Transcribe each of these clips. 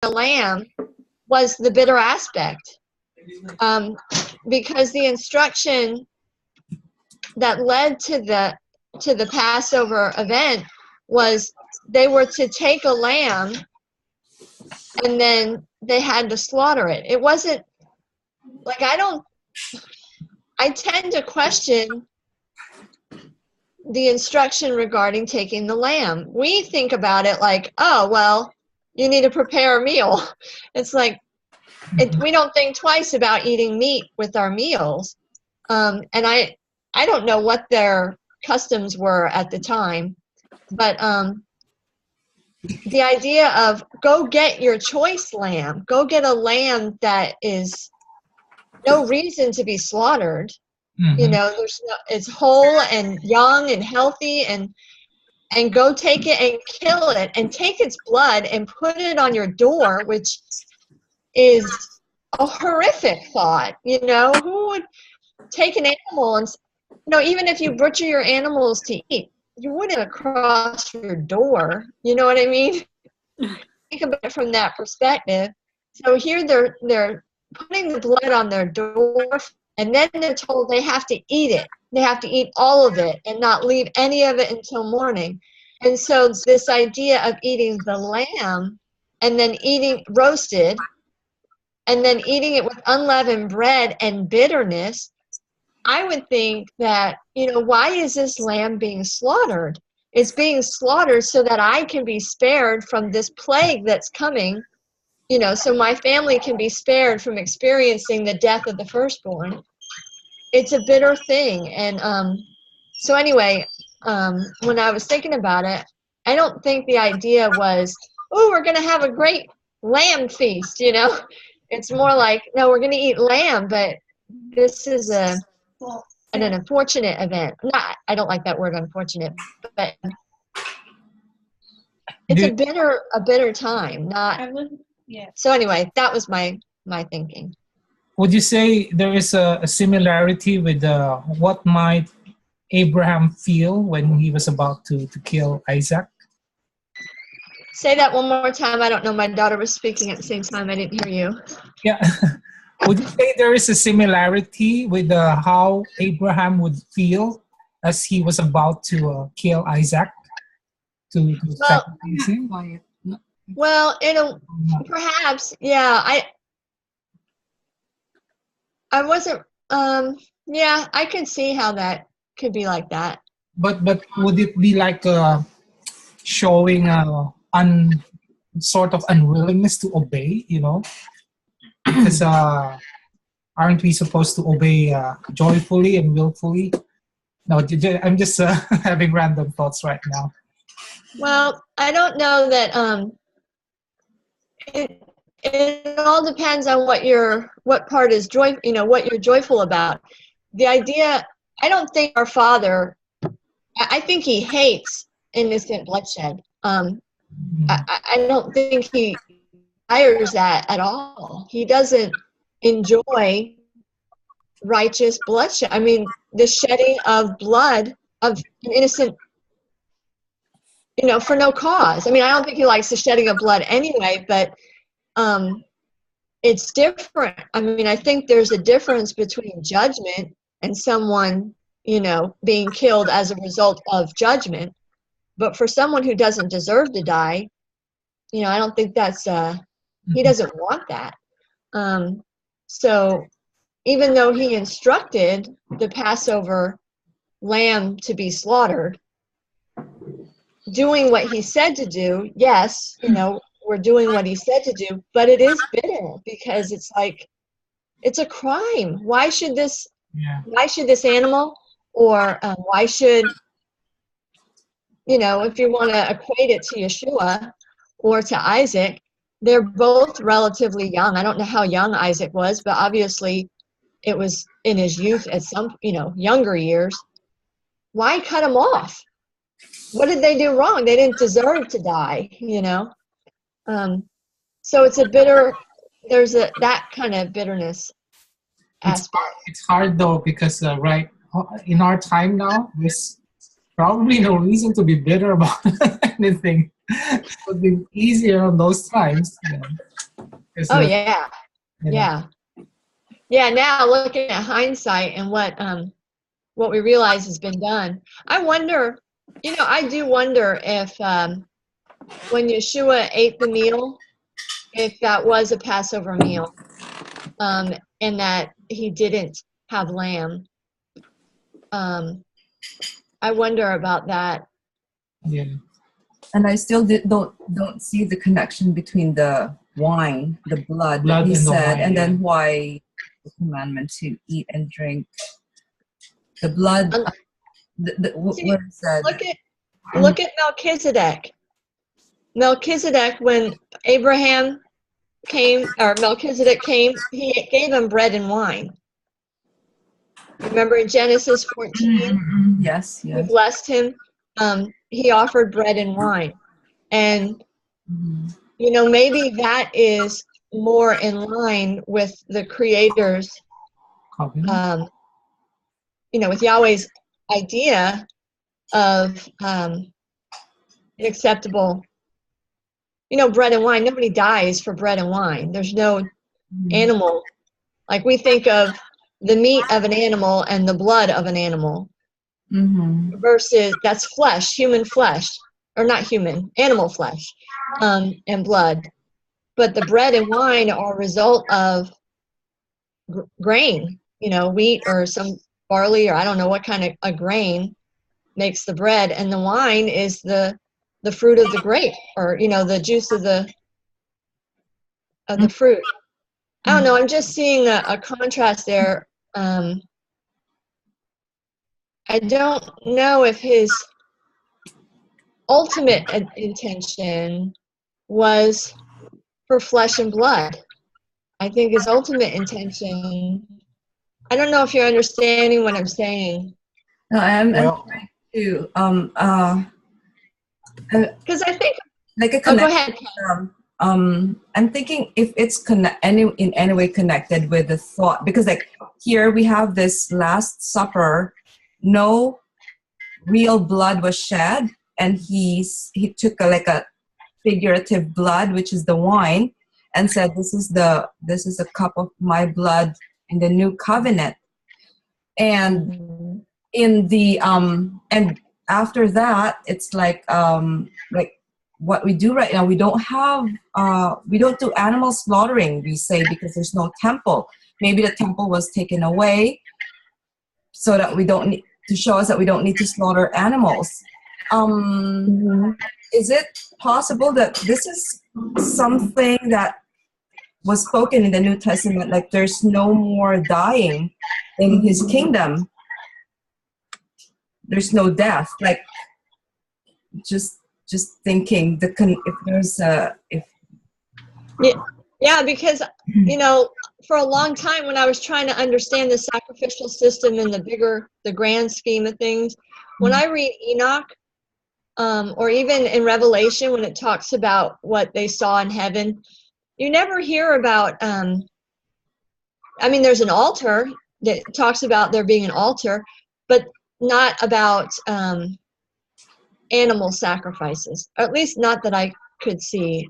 the lamb was the bitter aspect, because the instruction that led to the Passover event was they were to take a lamb and then they had to slaughter it. It wasn't like, I tend to question the instruction regarding taking the lamb. We think about it like, oh, well, you need to prepare a meal. It's like, we don't think twice about eating meat with our meals. And I don't know what their customs were at the time, but the idea of go get your choice lamb, go get a lamb that is no reason to be slaughtered. You know, it's whole and young and healthy, and go take it and kill it and take its blood and put it on your door, which is a horrific thought. You know, who would take an animal and, you know, even if you butcher your animals to eat, you wouldn't across your door. You know what I mean? Think about it from that perspective. So here they're putting the blood on their door, and then they're told they have to eat it. They have to eat all of it and not leave any of it until morning. And so this idea of eating the lamb and then eating roasted and then eating it with unleavened bread and bitterness, I would think that, you know, why is this lamb being slaughtered? It's being slaughtered so that I can be spared from this plague that's coming, you know, so my family can be spared from experiencing the death of the firstborn. It's a bitter thing. And so anyway, when I was thinking about it, I don't think the idea was, oh, we're going to have a great lamb feast, you know. It's more like, no, we're going to eat lamb, but this is an unfortunate event. I don't like that word, unfortunate, but it's a bitter time. So anyway, that was my thinking. Would you say there is a similarity with what might Abraham feel when he was about to kill Isaac? Say that one more time. I don't know. My daughter was speaking at the same time. I didn't hear you. Yeah. Would you say there is a similarity with how Abraham would feel as he was about to kill Isaac? To sacrifice him? Well, perhaps, yeah. I wasn't. Yeah, I can see how that could be like that. But would it be like showing sort of unwillingness to obey? You know, because aren't we supposed to obey joyfully and willfully? No, I'm just having random thoughts right now. Well, I don't know that. It all depends on what part is joy. You know, what you're joyful about. The idea. I don't think our Father. I think He hates innocent bloodshed. I don't think He desires that at all. He doesn't enjoy righteous bloodshed. I mean, the shedding of blood of an innocent, you know, for no cause. I mean, I don't think He likes the shedding of blood anyway, but it's different. I mean, I think there's a difference between judgment and someone, you know, being killed as a result of judgment. But for someone who doesn't deserve to die, you know, I don't think that's, He doesn't want that. So even though He instructed the Passover lamb to be slaughtered, doing what He said to do, yes, you know, we're doing what He said to do, but it is bitter because it's like, it's a crime. Why should this animal, or why should, you know, if you want to equate it to Yeshua or to Isaac, they're both relatively young. I don't know how young Isaac was, but obviously it was in his youth at some, you know, younger years. Why cut him off? What did they do wrong? They didn't deserve to die, you know? So it's there's that kind of bitterness aspect. It's hard though, because right in our time now, there's probably no reason to be bitter about anything. It would be easier on those times. You know. 'Cause, Oh yeah, you know, yeah, yeah. Now looking at hindsight and what we realize has been done, I wonder. I do wonder if when Yeshua ate the meal, if that was a Passover meal, and that he didn't have lamb. I wonder about that. yeah, And I still don't see the connection between the wine, the blood that blood he in the said, wine. and Yeah. then why the commandment to eat and drink the blood. Um, See, What it said. look at Melchizedek. Melchizedek, when Abraham came, or Melchizedek came, he gave him bread and wine. Remember in Genesis 14, Yes, he yes. blessed him. He offered bread and wine. And, Mhm. maybe that is more in line with the Creator's, Covenant. with Yahweh's idea of acceptable, bread and wine. Nobody dies for bread and wine. There's no animal. Like we think of the meat of an animal and the blood of an animal Mm-hmm. versus that's flesh, human flesh, or not human, animal flesh, and blood. But the bread and wine are a result of grain, wheat or some barley, or I don't know what kind of a grain makes the bread, and the wine is the fruit of the grape, or the juice of the fruit. I don't know. I'm just seeing a contrast there. I don't know if his ultimate intention was for flesh and blood. I think his ultimate intention, I don't know if you're understanding what I'm saying. No, I'm Well, trying to Because I think, like a oh, go connection. ahead. I'm thinking if it's in any way connected with the thought, because like here we have this Last Supper, no real blood was shed, and he took a figurative blood, which is the wine, and said, this is a cup of my blood in the new covenant. And in the and after that, it's like what we do right now, we don't do animal slaughtering, we say, because there's no temple. Maybe the temple was taken away so that we don't need to show us that we don't need to slaughter animals. Is it possible that this is something that was spoken in the New Testament, like there's no more dying in his kingdom, there's no death, like just thinking if there's if Yeah, because for a long time when I was trying to understand the sacrificial system and the grand scheme of things, when I read Enoch, or even in Revelation when it talks about what they saw in heaven, you never hear about. There's an altar that talks about there being an altar, but not about animal sacrifices, or at least not that I could see.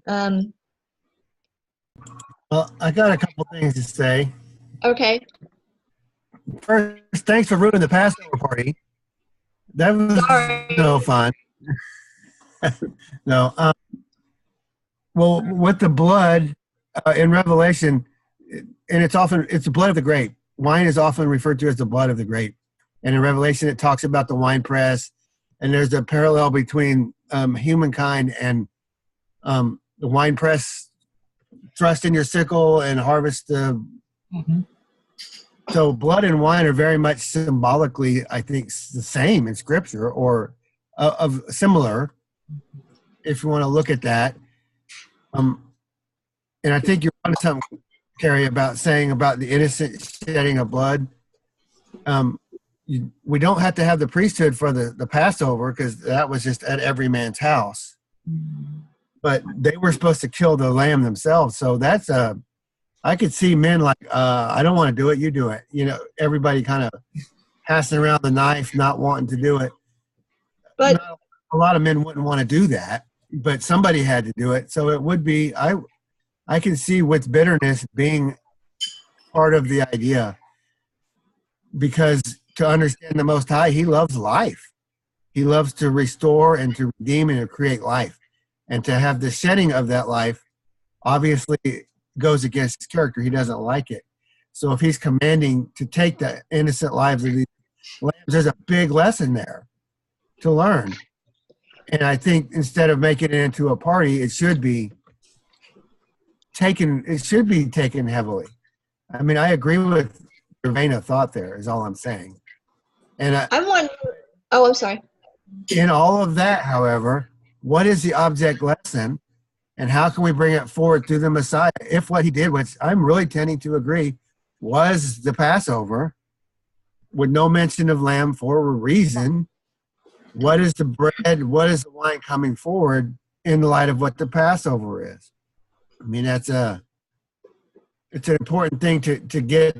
well, I got a couple things to say. Okay. First, thanks for ruining the Passover party. That was Sorry. no fun. No. Well, with the blood in Revelation, and it's the blood of the grape. Wine is often referred to as the blood of the grape. And in Revelation, it talks about the wine press. And there's a parallel between humankind and the wine press. Thrust in your sickle and harvest the. So blood and wine are very much symbolically, I think, the same in Scripture, or of similar, if you want to look at that. And I think you're on to something, Carrie, about saying about the innocent shedding of blood. We don't have to have the priesthood for the Passover, because that was just at every man's house. But they were supposed to kill the lamb themselves. So that's I could see men like, I don't want to do it, you do it. Everybody kind of passing around the knife, not wanting to do it. But a lot of men wouldn't want to do that, but somebody had to do it. So it would be, I can see with bitterness being part of the idea, because to understand the Most High, he loves life. He loves to restore and to redeem and to create life. And to have the shedding of that life obviously goes against his character. He doesn't like it. So if he's commanding to take the innocent lives of these lambs, there's a big lesson there to learn. And I think instead of making it into a party, it should be taken heavily. I mean, I agree with your vein of thought there, is all I'm saying. And I'm wondering. Oh, I'm sorry. in all of that, however, what is the object lesson, and how can we bring it forward through the Messiah? If what he did, which I'm really tending to agree, was the Passover, with no mention of lamb for a reason, what is the bread, what is the wine coming forward in the light of what the Passover is? I mean, it's an important thing to get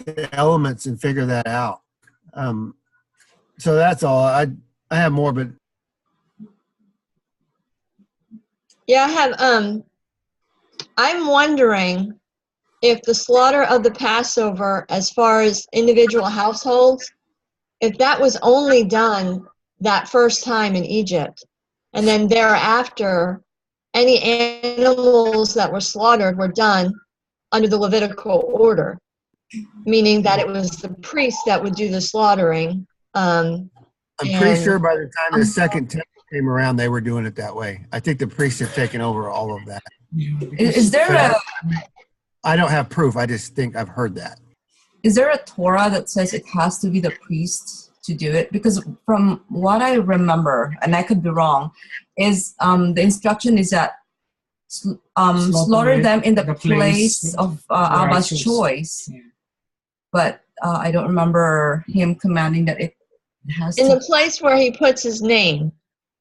the elements and figure that out. So that's all. I have more, but Yeah, I have. I'm wondering if the slaughter of the Passover, as far as individual households, if that was only done that first time in Egypt, and then thereafter, any animals that were slaughtered were done under the Levitical order, meaning that it was the priest that would do the slaughtering. I'm pretty sure by the time the second temple came around, they were doing it that way. I think the priests have taken over all of that. Is there I don't have proof. I just think I've heard that. Is there a Torah that says it has to be the priest to do it? Because from what I remember, and I could be wrong, is the instruction is that slaughter them in the place of Abba's choice. Yeah. But I don't remember him commanding that it has In to. the place where he puts his name.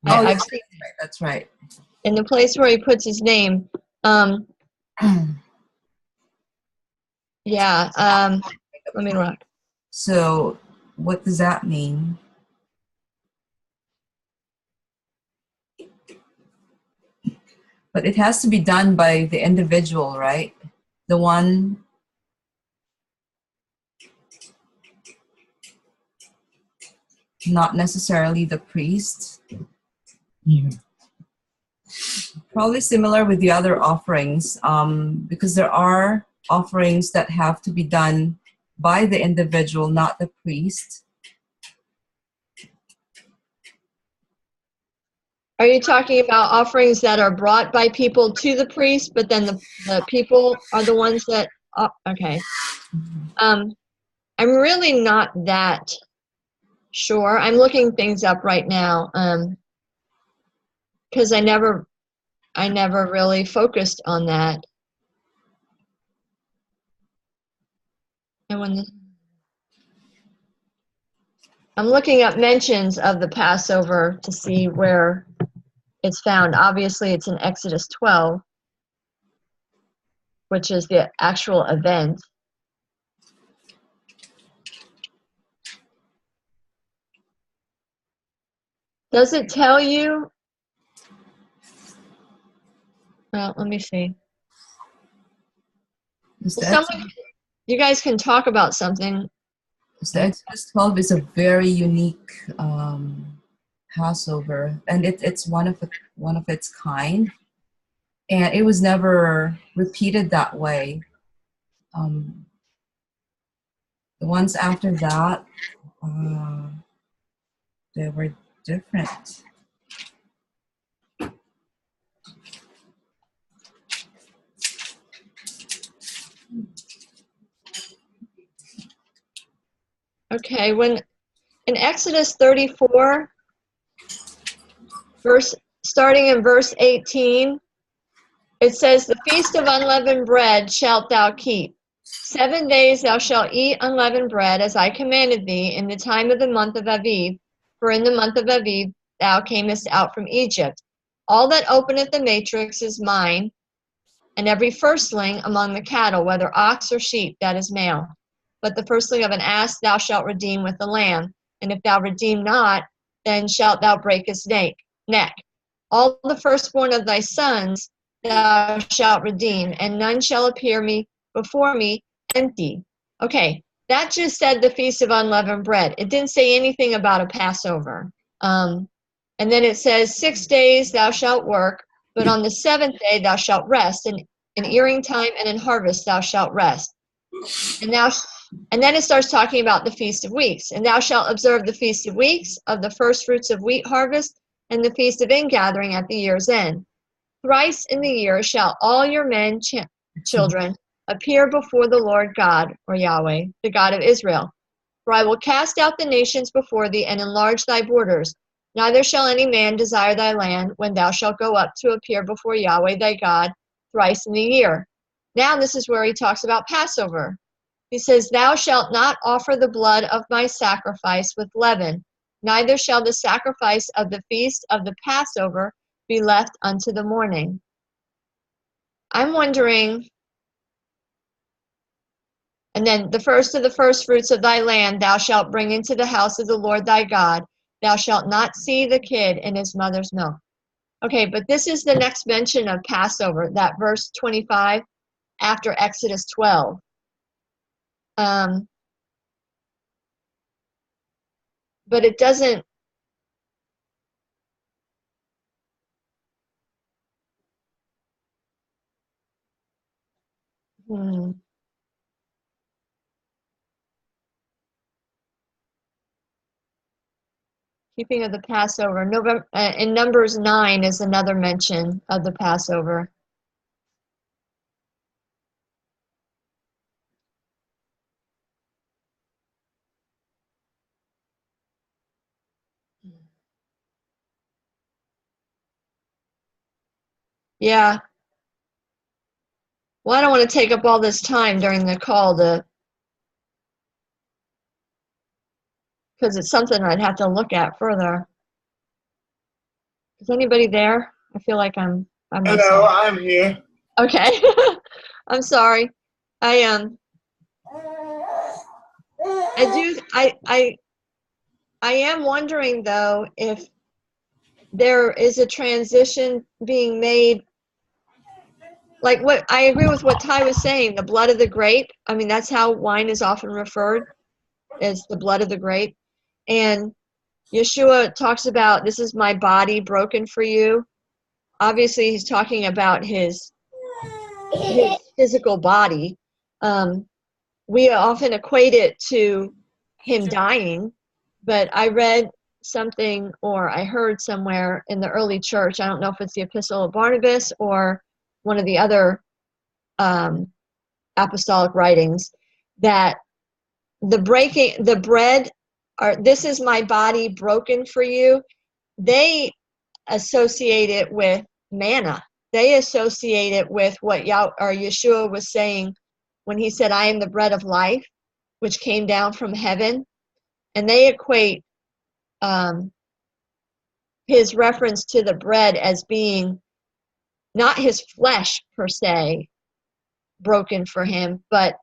Oh, I've seen that's right. in the place where he puts his name. Yeah. Let me look. So what does that mean? But it has to be done by the individual, right? The one. Not necessarily the priest. Yeah. Probably similar with the other offerings, because there are offerings that have to be done by the individual, not the priest. Are you talking about offerings that are brought by people to the priest, but then the people are the ones that, okay. I'm really not that sure. I'm looking things up right now, because I never really focused on that. And I'm looking up mentions of the Passover to see where it's found. Obviously, it's in Exodus 12, which is the actual event. Does it tell you? Well, let me see. You guys can talk about something. So Exodus 12 is a very unique Passover, and it's one of its kind, and it was never repeated that way. The ones after that, they were different. Okay, when in Exodus 34, starting in verse 18, it says, "The feast of unleavened bread shalt thou keep. 7 days thou shalt eat unleavened bread, as I commanded thee, in the time of the month of Aviv. For in the month of Aviv thou camest out from Egypt. All that openeth the matrix is mine, and every firstling among the cattle, whether ox or sheep, that is male. But the firstling of an ass thou shalt redeem with the lamb. And if thou redeem not, then shalt thou break his neck. All the firstborn of thy sons thou shalt redeem, and none shall appear before me empty. Okay, that just said the Feast of Unleavened Bread. It didn't say anything about a Passover. And then it says, 6 days thou shalt work, but on the seventh day thou shalt rest, and in earing time and in harvest thou shalt rest. And then it starts talking about the Feast of Weeks. And thou shalt observe the Feast of Weeks of the first fruits of wheat harvest, and the Feast of Ingathering at the year's end. Thrice in the year shall all your men, children, appear before the Lord God, or Yahweh, the God of Israel. For I will cast out the nations before thee, and enlarge thy borders. Neither shall any man desire thy land, when thou shalt go up to appear before Yahweh thy God thrice in the year. Now this is where he talks about Passover. He says, thou shalt not offer the blood of my sacrifice with leaven, neither shall the sacrifice of the feast of the Passover be left unto the morning. I'm wondering, and then the first of the first fruits of thy land thou shalt bring into the house of the Lord thy God. Thou shalt not see the kid in his mother's milk. Okay, but this is the next mention of Passover, that verse 25 after Exodus 12. But it doesn't. Keeping of the Passover. In Numbers 9 is another mention of the Passover. Yeah. Well, I don't want to take up all this time during the call because it's something I'd have to look at further. Is anybody there? I feel like I'm Hello, I'm here. Okay. I'm sorry. I am wondering though if there is a transition being made. Like what I agree with what Ty was saying, the blood of the grape. I mean, that's how wine is often referred, as the blood of the grape. And Yeshua talks about, this is my body broken for you. Obviously, he's talking about his physical body. We often equate it to him dying, but I read something, or I heard somewhere in the early church, I don't know if it's the Epistle of Barnabas or one of the other apostolic writings, that the bread, or this is my body broken for you, they associate it with manna. They associate it with what Yeshua was saying when he said, I am the bread of life, which came down from heaven. And they equate his reference to the bread as being not his flesh per se broken for him, but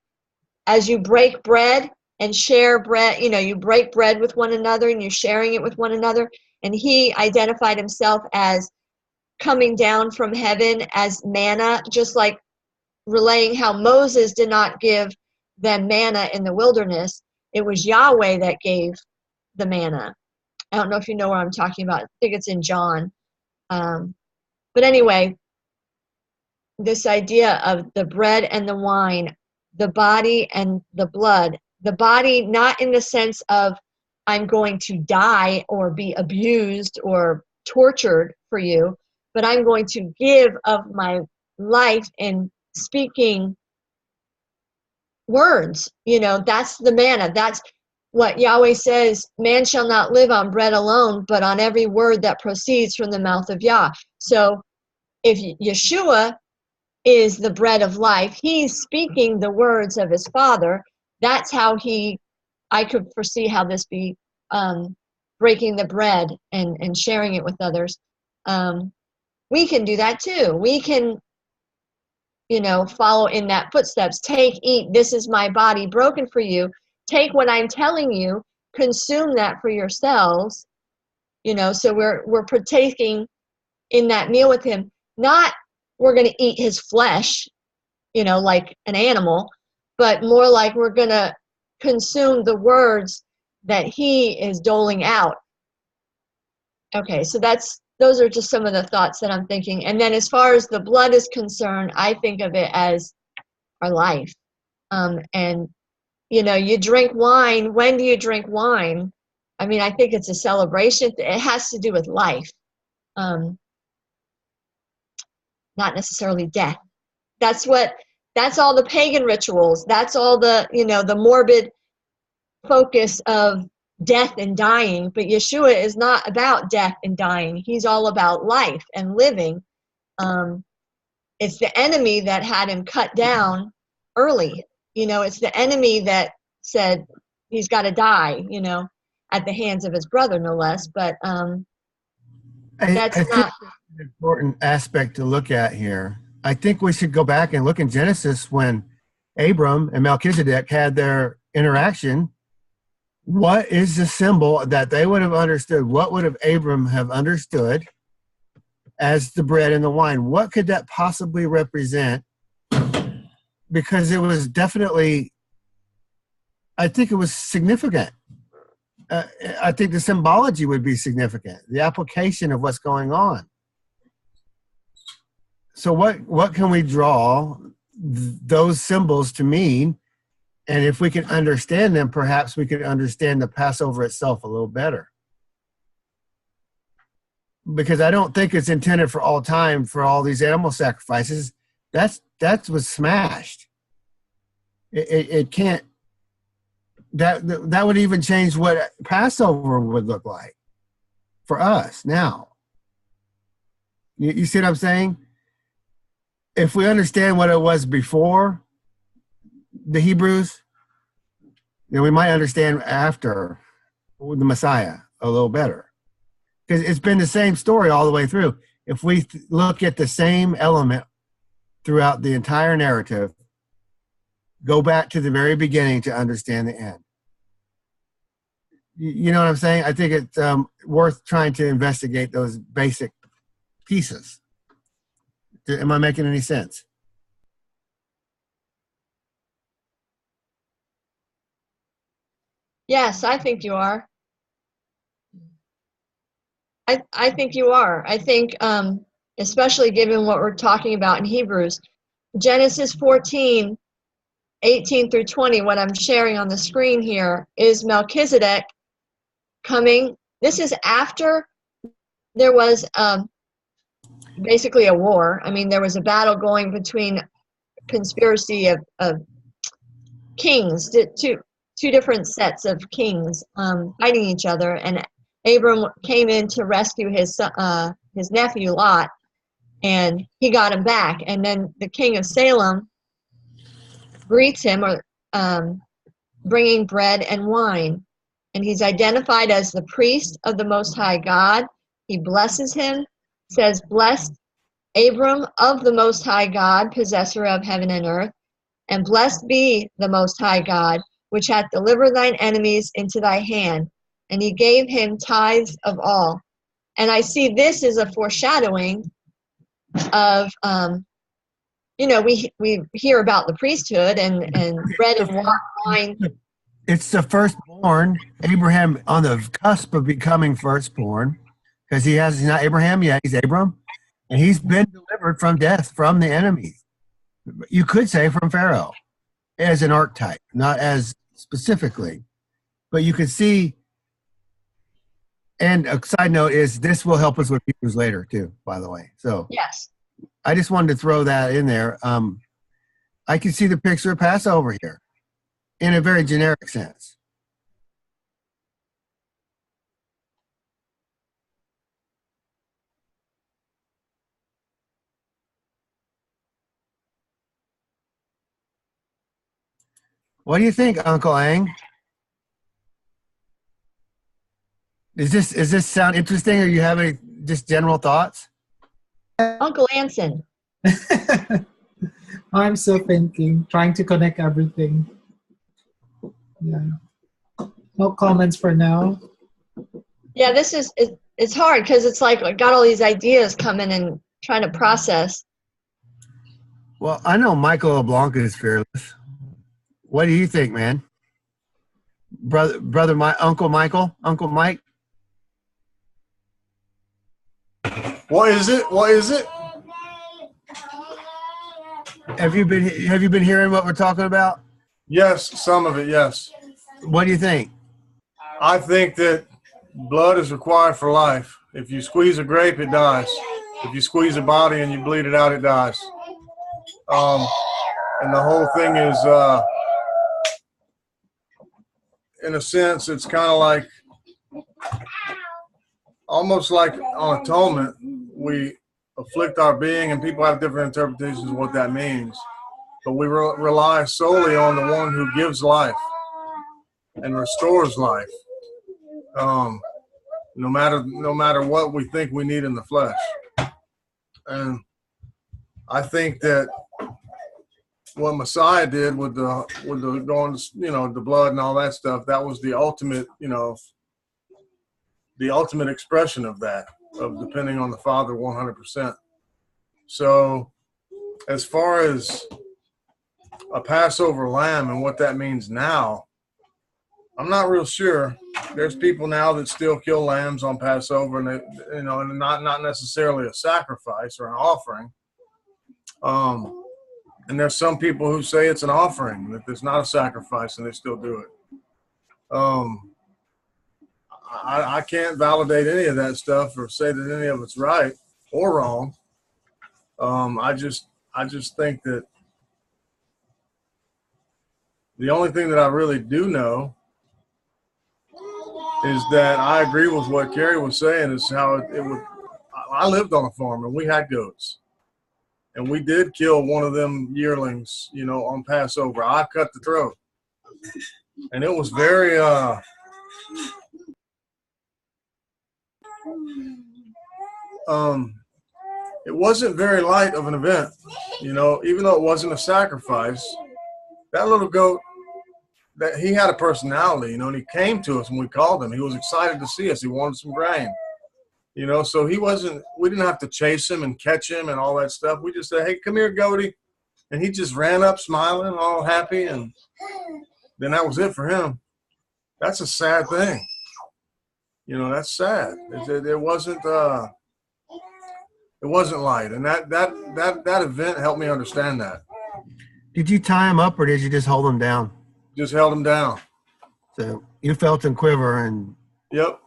as you break bread and share bread, you break bread with one another and you're sharing it with one another. And he identified himself as coming down from heaven as manna, just like relaying how Moses did not give them manna in the wilderness. It was Yahweh that gave the manna. I don't know if you know what I'm talking about. I think it's in John. But anyway, this idea of the bread and the wine, the body and the blood. The body, not in the sense of I'm going to die or be abused or tortured for you, but I'm going to give of my life in speaking words. That's the manna. That's what Yahweh says, man shall not live on bread alone, but on every word that proceeds from the mouth of Yah. So if Yeshua is the bread of life, he's speaking the words of his Father. That's how I could foresee how this be breaking the bread and sharing it with others. We can do that too. We can, follow in that footsteps. Take, eat, this is my body broken for you. Take what I'm telling you, consume that for yourselves. So we're partaking in that meal with him, not we're going to eat his flesh, like an animal, but more like we're going to consume the words that he is doling out. Okay, so those are just some of the thoughts that I'm thinking. And then as far as the blood is concerned, I think of it as our life. And, you drink wine. When do you drink wine? I mean, I think it's a celebration. It has to do with life, not necessarily death. That's all the pagan rituals. That's all the morbid focus of death and dying. But Yeshua is not about death and dying. He's all about life and living. It's the enemy that had him cut down early. It's the enemy that said he's got to die, at the hands of his brother, no less. But that's I think not an important aspect to look at here. I think we should go back and look in Genesis when Abram and Melchizedek had their interaction. What is the symbol that they would have understood? What would have Abram have understood as the bread and the wine? What could that possibly represent? Because it was definitely, I think it was significant. I think the symbology would be significant, the application of what's going on. So what can we draw those symbols to mean? And if we can understand them, perhaps we could understand the Passover itself a little better. Because I don't think it's intended for all time for all these animal sacrifices. That was smashed. It can't. That would even change what Passover would look like for us now. You see what I'm saying? If we understand what it was before the Hebrews, then we might understand after the Messiah a little better. Because it's been the same story all the way through. If we look at the same element throughout the entire narrative, go back to the very beginning to understand the end. You know what I'm saying? I think it's worth trying to investigate those basic pieces. Am I making any sense? Yes, I think you are. I think you are. I think, especially given what we're talking about in Hebrews, Genesis 14, 18 through 20, what I'm sharing on the screen here is Melchizedek coming. This is after there was basically a war. I mean, there was a battle going between conspiracy of kings, two different sets of kings fighting each other, and Abram came in to rescue his nephew Lot, and he got him back. And then the king of Salem greets him, bringing bread and wine, and he's identified as the priest of the Most High God. He blesses him, says, "Blessed Abram of the Most High God, possessor of heaven and earth, and blessed be the Most High God, which hath delivered thine enemies into thy hand." And he gave him tithes of all. And I see this as a foreshadowing of, we hear about the priesthood and bread and wine. It's the firstborn, Abraham on the cusp of becoming firstborn, because he's not Abraham yet, he's Abram, and he's been delivered from death, from the enemy. You could say from Pharaoh, as an archetype, not as specifically, but you could see. And a side note is this will help us with Hebrews later too, by the way. So Yes. I just wanted to throw that in there. I can see the picture of Passover here in a very generic sense. What do you think, Uncle Ang? Is this sound interesting, or you have any just general thoughts? Uncle Anson. I'm still thinking, trying to connect everything. Yeah. No comments for now. Yeah, it's hard because it's like I got all these ideas coming and trying to process. Well, I know Michael LeBlanc is fearless. What do you think, man? Brother, my Uncle Michael, Uncle Mike. What is it? What is it? Have you been hearing what we're talking about? Yes, some of it, yes. What do you think? I think that blood is required for life. If you squeeze a grape, it dies. If you squeeze a body and you bleed it out, it dies. And the whole thing is, in a sense, it's kind of like, almost like on atonement, we afflict our being, and people have different interpretations of what that means. But we rely solely on the one who gives life and restores life, no matter what we think we need in the flesh. And I think that what Messiah did with the going, the blood and all that stuff, that was the ultimate, the ultimate expression of that, of depending on the Father 100%. So as far as a Passover lamb and what that means now, I'm not real sure. There's people now that still kill lambs on Passover, and they, and not necessarily a sacrifice or an offering. And there's some people who say it's an offering, that it's not a sacrifice, and they still do it. I can't validate any of that stuff or say that any of it's right or wrong. I just think that the only thing that I really do know is that I agree with what Carrie was saying, is how it would. I lived on a farm and we had goats, and we did kill one of them yearlings, on Passover. I cut the throat, and it was very it wasn't very light of an event, even though it wasn't a sacrifice. That little goat, that he had a personality, and he came to us when we called him. He was excited to see us. He wanted some grain, so we didn't have to chase him and catch him and all that stuff. We just said, hey, come here, goatie. And he just ran up smiling, all happy. And then that was it for him. That's a sad thing. That's sad. It wasn't light. And that event helped me understand that. Did you tie him up or did you just hold him down? Just held him down. So you felt him quiver, and yep.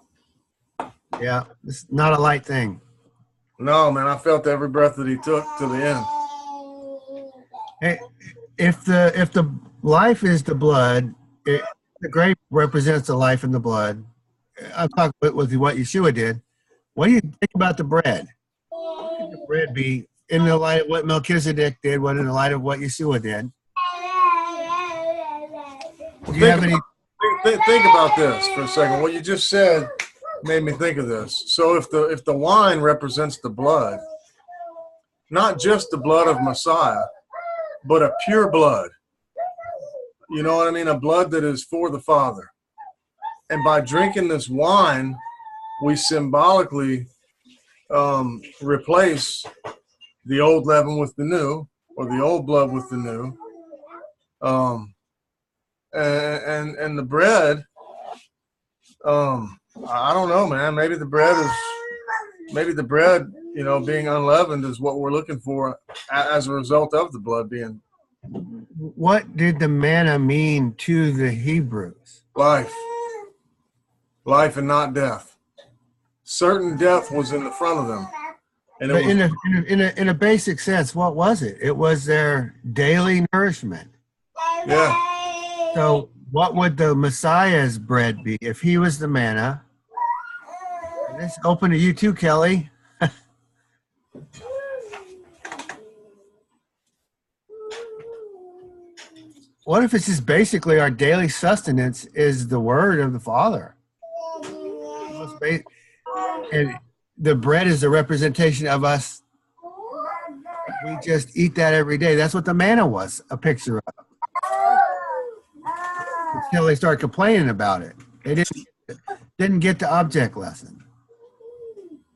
Yeah, it's not a light thing. No, man, I felt every breath that he took to the end. Hey, if the life is the blood, the grape represents the life in the blood. I'll talk with what Yeshua did. What do you think about the bread? What could the bread be in the light of what Melchizedek did? What in the light of what Yeshua did? Do you have any? Think about this for a second. What you just said made me think of this. So if the wine represents the blood, not just the blood of Messiah, but a pure blood. You know what I mean? A blood that is for the Father. And by drinking this wine, we symbolically replace the old leaven with the new, or the old blood with the new. And the bread, I don't know, man. Maybe the bread, being unleavened is what we're looking for as a result of the blood being. What did the manna mean to the Hebrews? Life and not death. Certain death was in the front of them. And in a basic sense, what was it? It was their daily nourishment. Yeah. So what would the Messiah's bread be if he was the manna? And it's open to you too, Kelly. What if it's just basically our daily sustenance is the word of the Father? And the bread is the representation of us. We just eat that every day. That's what the manna was, a picture of. Until they start complaining about it. They didn't get the object lesson.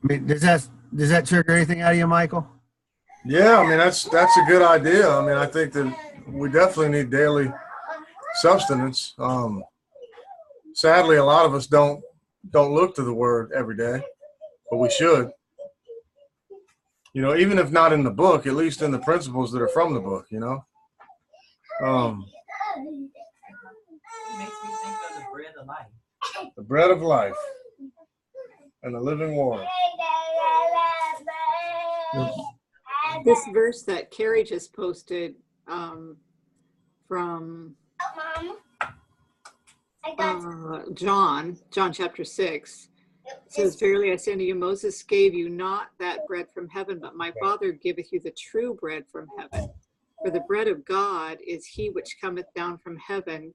I mean, does that trigger anything out of you, Michael? Yeah, I mean that's a good idea. I mean, I think that we definitely need daily sustenance. Sadly, a lot of us don't look to the Word every day, but we should. You know, even if not in the book, at least in the principles that are from the book. You know. It makes me think of the bread of life. The bread of life and the living water. This verse that Carrie just posted from John chapter 6 says, "Verily I say unto you, Moses gave you not that bread from heaven, but my Father giveth you the true bread from heaven. For the bread of God is he which cometh down from heaven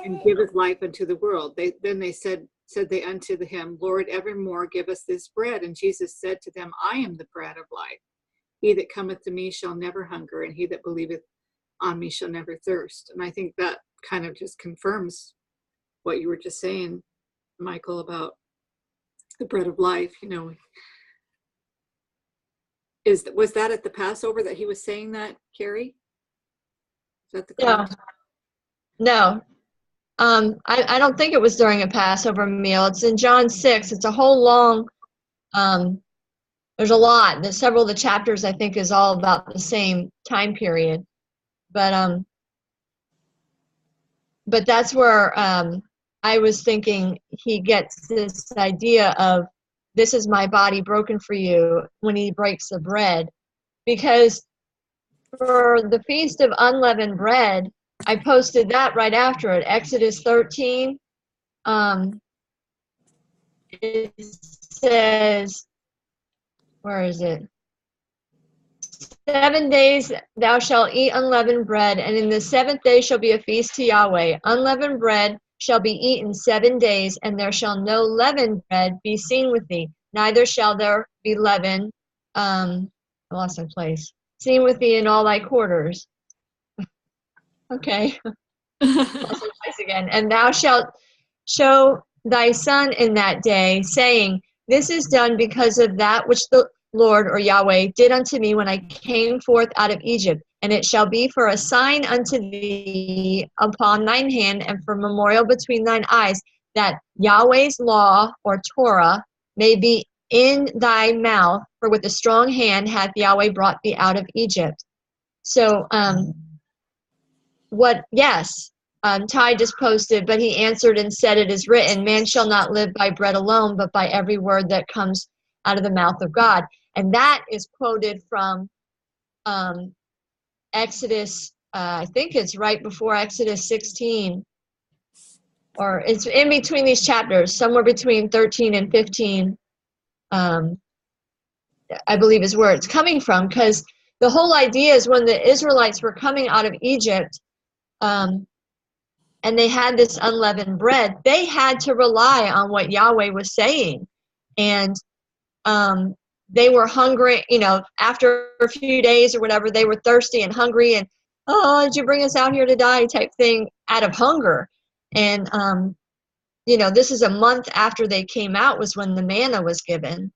and giveth life unto the world." They said they unto him, "Lord, evermore give us this bread." And Jesus said to them, "I am the bread of life. He that cometh to me shall never hunger, and he that believeth on me shall never thirst." And I think that kind of just confirms what you were just saying, Michael, about the bread of life. You know, was that at the Passover that he was saying that, Carrie? Is that the No. I don't think it was during a Passover meal. It's in John 6. It's a whole long, there's a lot. There's several of the chapters I think is all about the same time period. But that's where I was thinking he gets this idea of, this is my body broken for you, when he breaks the bread. Because for the Feast of Unleavened Bread, I posted that right after it, Exodus 13. It says, where is it? 7 days thou shalt eat unleavened bread, and in the seventh day shall be a feast to Yahweh. Unleavened bread shall be eaten 7 days, and there shall no leavened bread be seen with thee, neither shall there be leaven, I lost my place, seen with thee in all thy quarters. Okay. Lost my place again. And thou shalt show thy son in that day, saying, this is done because of that which the Lord, or Yahweh, did unto me when I came forth out of Egypt. And it shall be for a sign unto thee upon thine hand, and for memorial between thine eyes, that Yahweh's law, or Torah, may be in thy mouth. For with a strong hand hath Yahweh brought thee out of Egypt. So, Ty just posted, but he answered and said, it is written, man shall not live by bread alone, but by every word that comes out of the mouth of God. And that is quoted from Exodus, I think it's right before Exodus 16, or it's in between these chapters, somewhere between 13 and 15, I believe is where it's coming from, because the whole idea is when the Israelites were coming out of Egypt, and they had this unleavened bread, they had to rely on what Yahweh was saying. And they were hungry, after a few days or whatever, they were thirsty and hungry, and, oh, did you bring us out here to die type thing, out of hunger. And, this is a month after they came out was when the manna was given.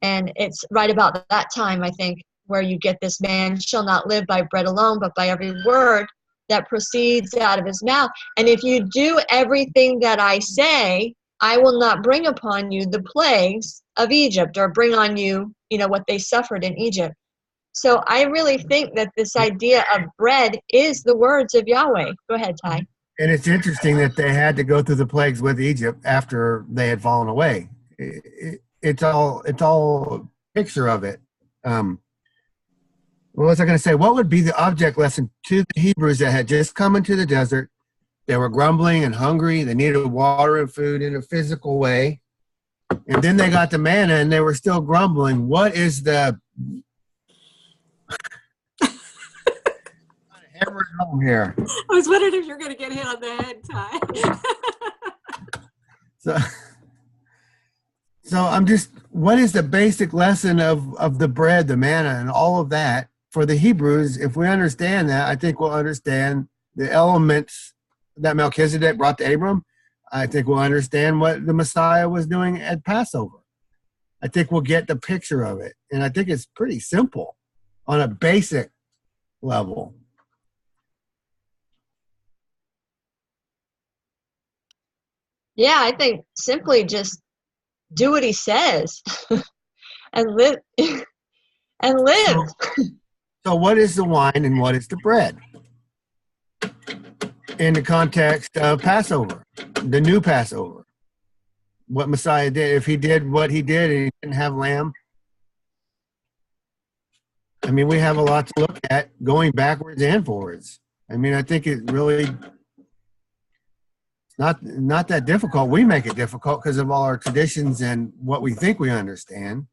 And it's right about that time, I think, where you get this, man shall not live by bread alone, but by every word that proceeds out of his mouth. And if you do everything that I say, I will not bring upon you the plagues of Egypt, or bring on you, what they suffered in Egypt. So I really think that this idea of bread is the words of Yahweh. Go ahead, Ty. And it's interesting that they had to go through the plagues with Egypt after they had fallen away. It's all a picture of it. What was I going to say? What would be the object lesson to the Hebrews that had just come into the desert? They were grumbling and hungry. They needed water and food in a physical way. And then they got the manna and they were still grumbling. What is the... hammer it home here. I was wondering if you're going to get hit on the head, Ty. So I'm just, what is the basic lesson of the bread, the manna, and all of that for the Hebrews? If we understand that, I think we'll understand the elements that Melchizedek brought to Abram. I think we'll understand what the Messiah was doing at Passover. I think we'll get the picture of it. And I think it's pretty simple. on a basic level. Yeah, I think simply just do what he says and live and live. So what is the wine and what is the bread? In the context of Passover, the new Passover. What Messiah did, if he did what he did and he didn't have lamb. I mean, we have a lot to look at going backwards and forwards. I mean, I think it really not that difficult. We make it difficult because of all our traditions and what we think we understand.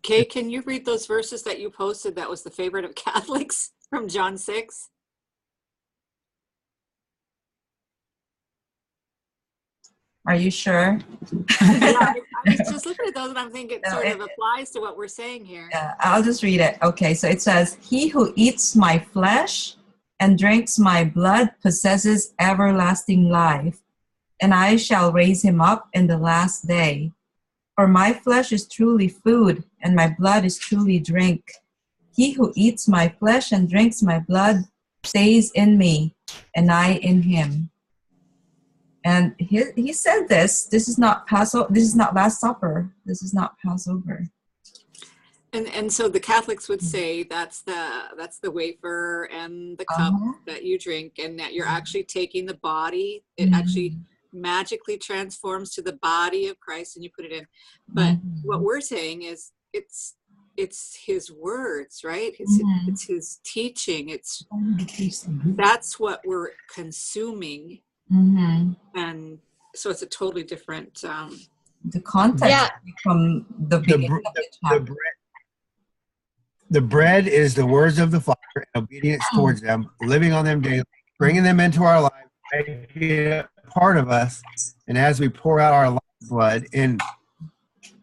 Kay, can you read those verses that you posted that was the favorite of Catholics from John 6? Are you sure? Yeah, I was just looking at those and I'm thinking it sort of applies to what we're saying here. Yeah, I'll just read it. Okay, so it says, "He who eats my flesh and drinks my blood possesses everlasting life, and I shall raise him up in the last day. For my flesh is truly food, and my blood is truly drink. He who eats my flesh and drinks my blood stays in me, and I in him." And he said this is not Passover, this is not Last Supper, this is not Passover. And so the Catholics would say that's the wafer and the cup that you drink, and that you're actually taking the body. It actually magically transforms to the body of Christ and you put it in. But what we're saying is it's his words, right? It's his teaching. That's what we're consuming. And so it's a totally different the context from the beginning of the chapter. The bread is the words of the Father and obedience towards them, living on them daily, bringing them into our lives, making it part of us. And as we pour out our lifeblood in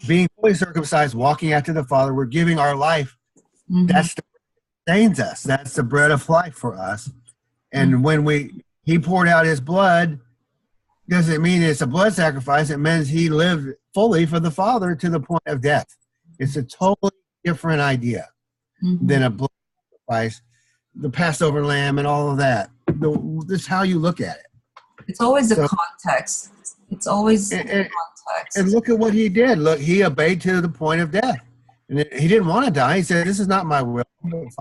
being fully circumcised, walking after the Father, we're giving our life. That's the sustains us. That's the bread of life for us. And when he poured out his blood, doesn't mean it's a blood sacrifice. It means he lived fully for the Father to the point of death. It's a totally different idea than a blood sacrifice, the Passover lamb and all of that. This is how you look at it. It's always the context. It's always the context. And look at what he did. Look, he obeyed to the point of death. And he didn't want to die. He said, "This is not my will.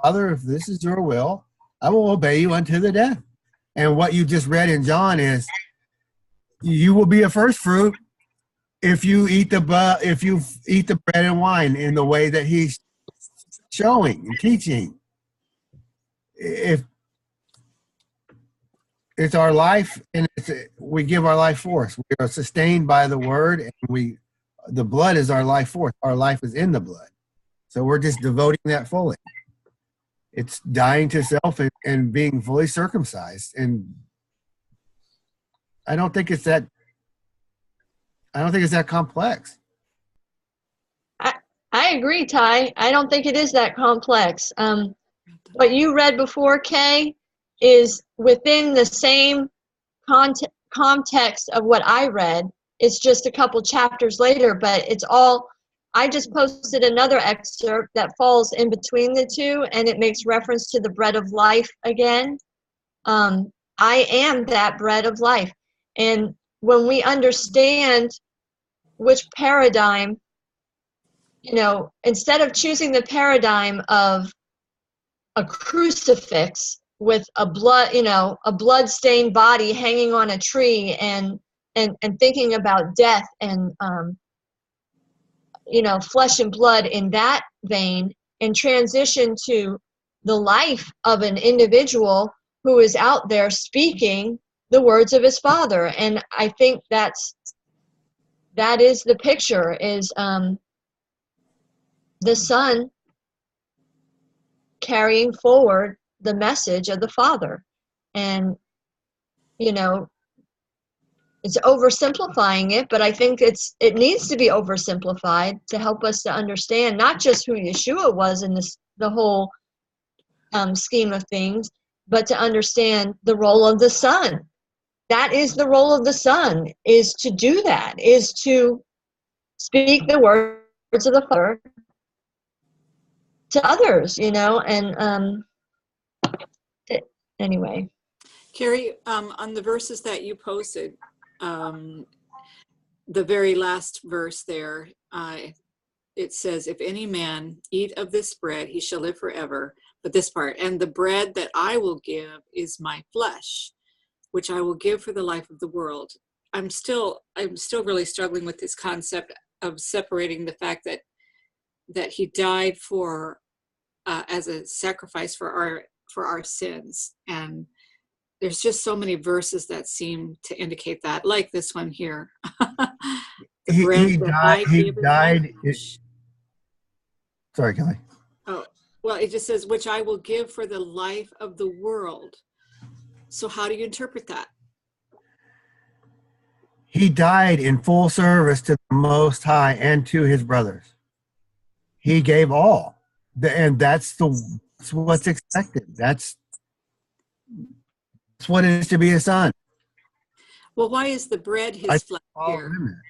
Father, if this is your will, I will obey you unto the death." And what you just read in John is, you will be a first fruit if you eat the bread and wine in the way that he's showing and teaching. If it's our life, and we give our life force. We are sustained by the word, and the blood is our life force. Our life is in the blood. So we're just devoting that fully. It's dying to self and being fully circumcised. And I don't think it's that complex. I agree, Ty. I don't think it is that complex. What you read before, Kay, is within the same context of what I read. It's just a couple chapters later, but it's all. I just posted another excerpt that falls in between the two, and it makes reference to the bread of life again. I am that bread of life. And when we understand which paradigm, instead of choosing the paradigm of a crucifix with a blood-stained body hanging on a tree and thinking about death and flesh and blood in that vein, and transition to the life of an individual who is out there speaking the words of his Father. And I think that is the picture, is the Son carrying forward the message of the Father. And it's oversimplifying it, but I think it needs to be oversimplified to help us to understand not just who Yeshua was in the whole scheme of things, but to understand the role of the Son. That is the role of the Son, is to do that, is to speak the words of the Father to others, you know, and anyway. Carrie, on the verses that you posted, the very last verse there, it says, if any man eat of this bread, he shall live forever. But this part, and the bread that I will give is my flesh, which I will give for the life of the world. I'm still really struggling with this concept of separating the fact that he died for as a sacrifice for our sins. And there's just so many verses that seem to indicate that, like this one here. He died. Sorry, Kelly. Oh, well, it just says, which I will give for the life of the world. So how do you interpret that? He died in full service to the Most High and to his brothers. He gave all. And that's what's expected. That's what it is to be a son. Well, why is the bread his flesh here?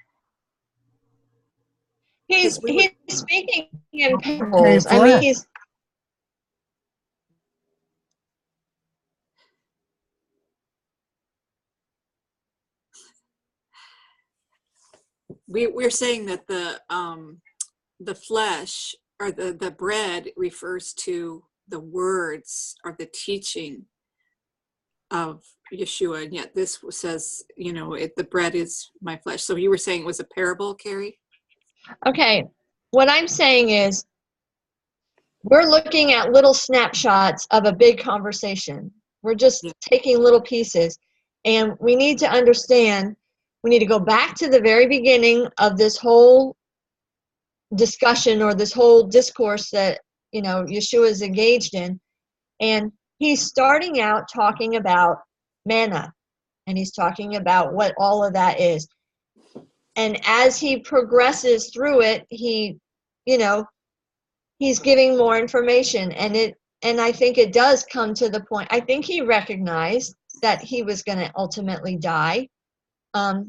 He's speaking in parables. I mean, he's. We're saying that the flesh or the bread refers to the words or the teaching of Yeshua, and yet this says, you know, the bread is my flesh. So you were saying it was a parable, Carrie? Okay, what I'm saying is we're looking at little snapshots of a big conversation. We're just taking little pieces, and we need to understand, we need to go back to the very beginning of this whole discussion or this whole discourse that, you know, Yeshua is engaged in. And he's starting out talking about manna, and he's talking about what all of that is. And as he progresses through it, he, you know, he's giving more information, and I think it does come to the point. I think he recognized that he was going to ultimately die. I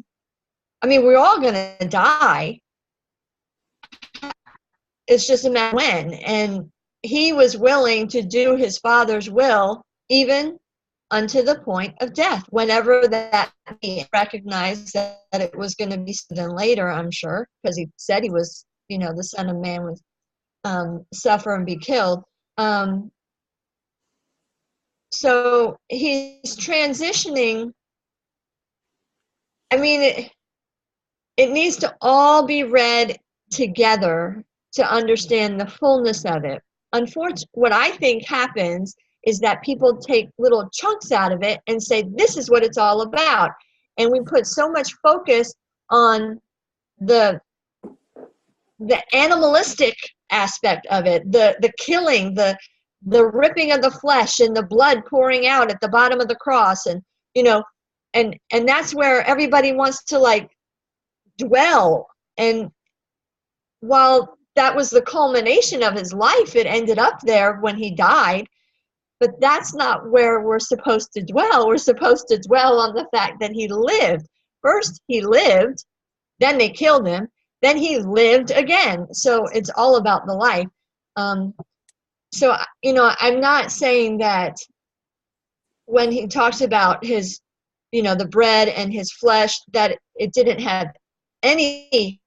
mean, we're all going to die. It's just a matter of when. And he was willing to do his Father's will, even unto the point of death, whenever that he recognized that it was going to be then later, I'm sure, because he said he was, you know, the Son of Man would suffer and be killed. So he's transitioning. I mean, it needs to all be read together to understand the fullness of it. Unfortunately, what I think happens is that people take little chunks out of it and say, this is what it's all about. And we put so much focus on the animalistic aspect of it, the killing, the ripping of the flesh and the blood pouring out at the bottom of the cross, and you know, and that's where everybody wants to like dwell. And while that was the culmination of his life, it ended up there when he died, but that's not where we're supposed to dwell. We're supposed to dwell on the fact that he lived. First he lived, then they killed him, then he lived again. So it's all about the life. So, you know, I'm not saying that when he talks about his, you know, the bread and his flesh, that it didn't have any,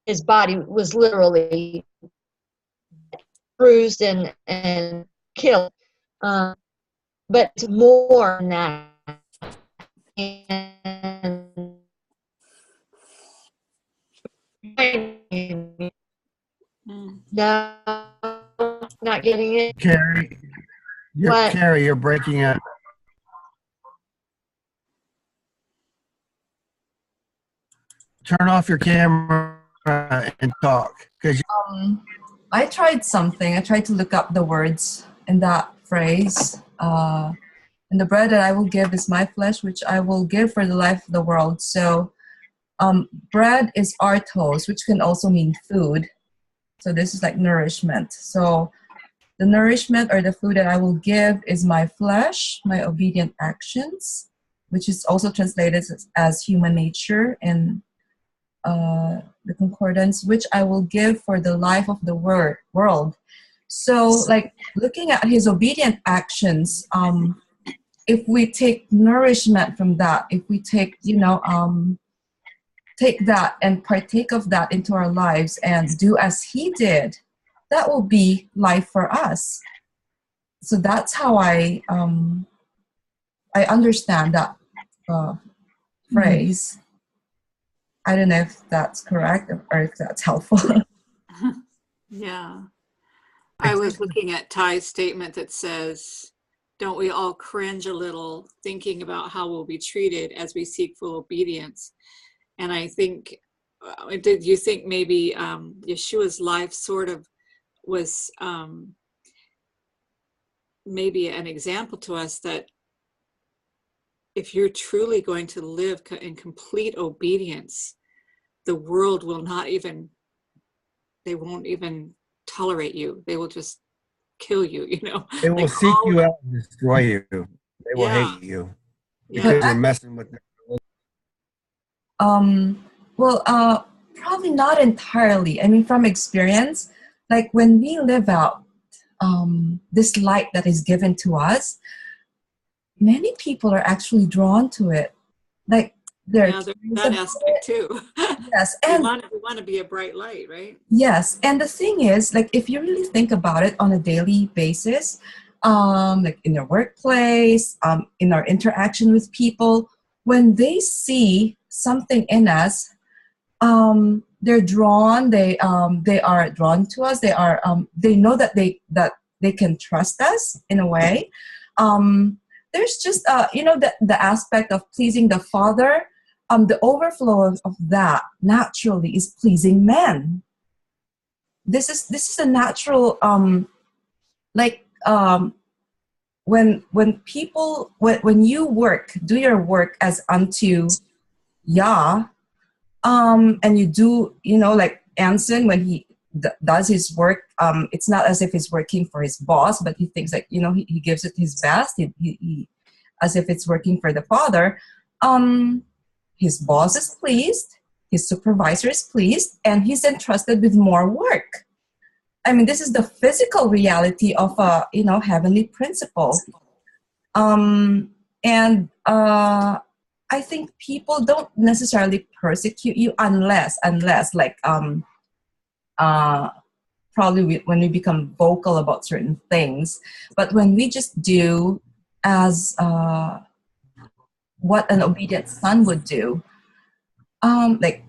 his body was literally bruised and killed. But more than that. And no, not getting it. Carrie, you're breaking up. Turn off your camera and talk. I tried something. I tried to look up the words in that phrase. And the bread that I will give is my flesh, which I will give for the life of the world. So bread is artos, which can also mean food. So this is like nourishment. So the nourishment or the food that I will give is my flesh, my obedient actions, which is also translated as human nature in the concordance, which I will give for the life of the world. So, like, looking at his obedient actions, if we take nourishment from that, if we take, take that and partake of that into our lives and do as he did, that will be life for us. So that's how I understand that phrase. I don't know if that's correct or if that's helpful. Yeah. I was looking at Ty's statement that says, don't we all cringe a little thinking about how we'll be treated as we seek full obedience? And I think, did you think maybe Yeshua's life sort of was maybe an example to us that if you're truly going to live in complete obedience, the world will not even, they won't even tolerate you. They will just kill you, They will like seek you out and destroy you. They will Yeah. hate you because you're messing with them. Probably not entirely. I mean, from experience, like when we live out this light that is given to us, many people are actually drawn to it. Like there's that aspect too. Yes, and we want to be a bright light, right? Yes, and the thing is, like, if you really think about it on a daily basis, like in your workplace, in our interaction with people, when they see something in us, they're drawn. They are drawn to us. They know that they can trust us in a way. There's just the aspect of pleasing the Father. The overflow of that naturally is pleasing men. This is a natural when people when you do your work as unto Yah, and you do like Anson when he does his work, it's not as if he's working for his boss, but he thinks like he gives it his best. He as if it's working for the Father. His boss is pleased, his supervisor is pleased, and he's entrusted with more work. I mean, this is the physical reality of a heavenly principle. I think people don't necessarily persecute you unless like probably when we become vocal about certain things. But when we just do as what an obedient son would do, like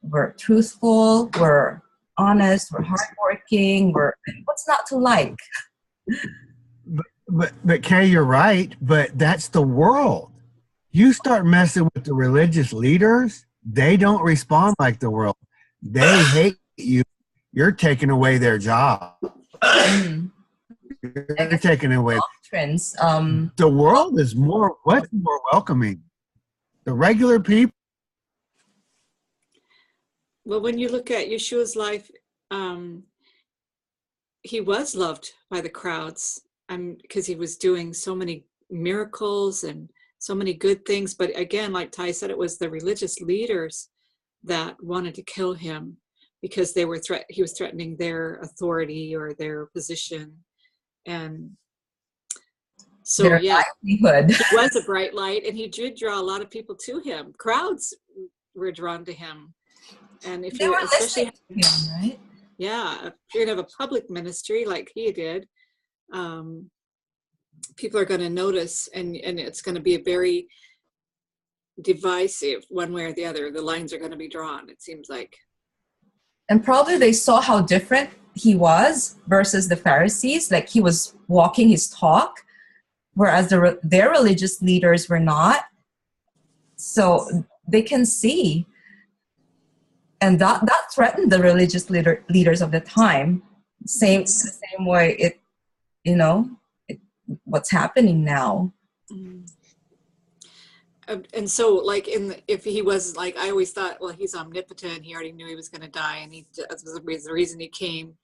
we're truthful, we're honest, we're hardworking, what's not to like? But Kay, you're right, but that's the world. You start messing with the religious leaders, they don't respond like the world. They hate you. You're taking away their job. You're taking away trends. The world is much more welcoming. The regular people. Well, when you look at Yeshua's life, he was loved by the crowds because he was doing so many miracles and so many good things. But again, like Ty said, it was the religious leaders that wanted to kill him because he was threatening their authority or their position. And so, their livelihood. He was a bright light, and he did draw a lot of people to him. Crowds were drawn to him. And if they you were especially listening to him, right? Yeah, if you're gonna have a public ministry like he did, people are going to notice, and it's going to be a very divisive one way or the other. The lines are going to be drawn, it seems like. And probably they saw how different he was versus the Pharisees. Like he was walking his talk, whereas their religious leaders were not. So they can see. And that threatened the religious leaders of the time. The same way what's happening now. And so, like, if he was like, I always thought, well, he's omnipotent. He already knew he was going to die, and that was the reason he came.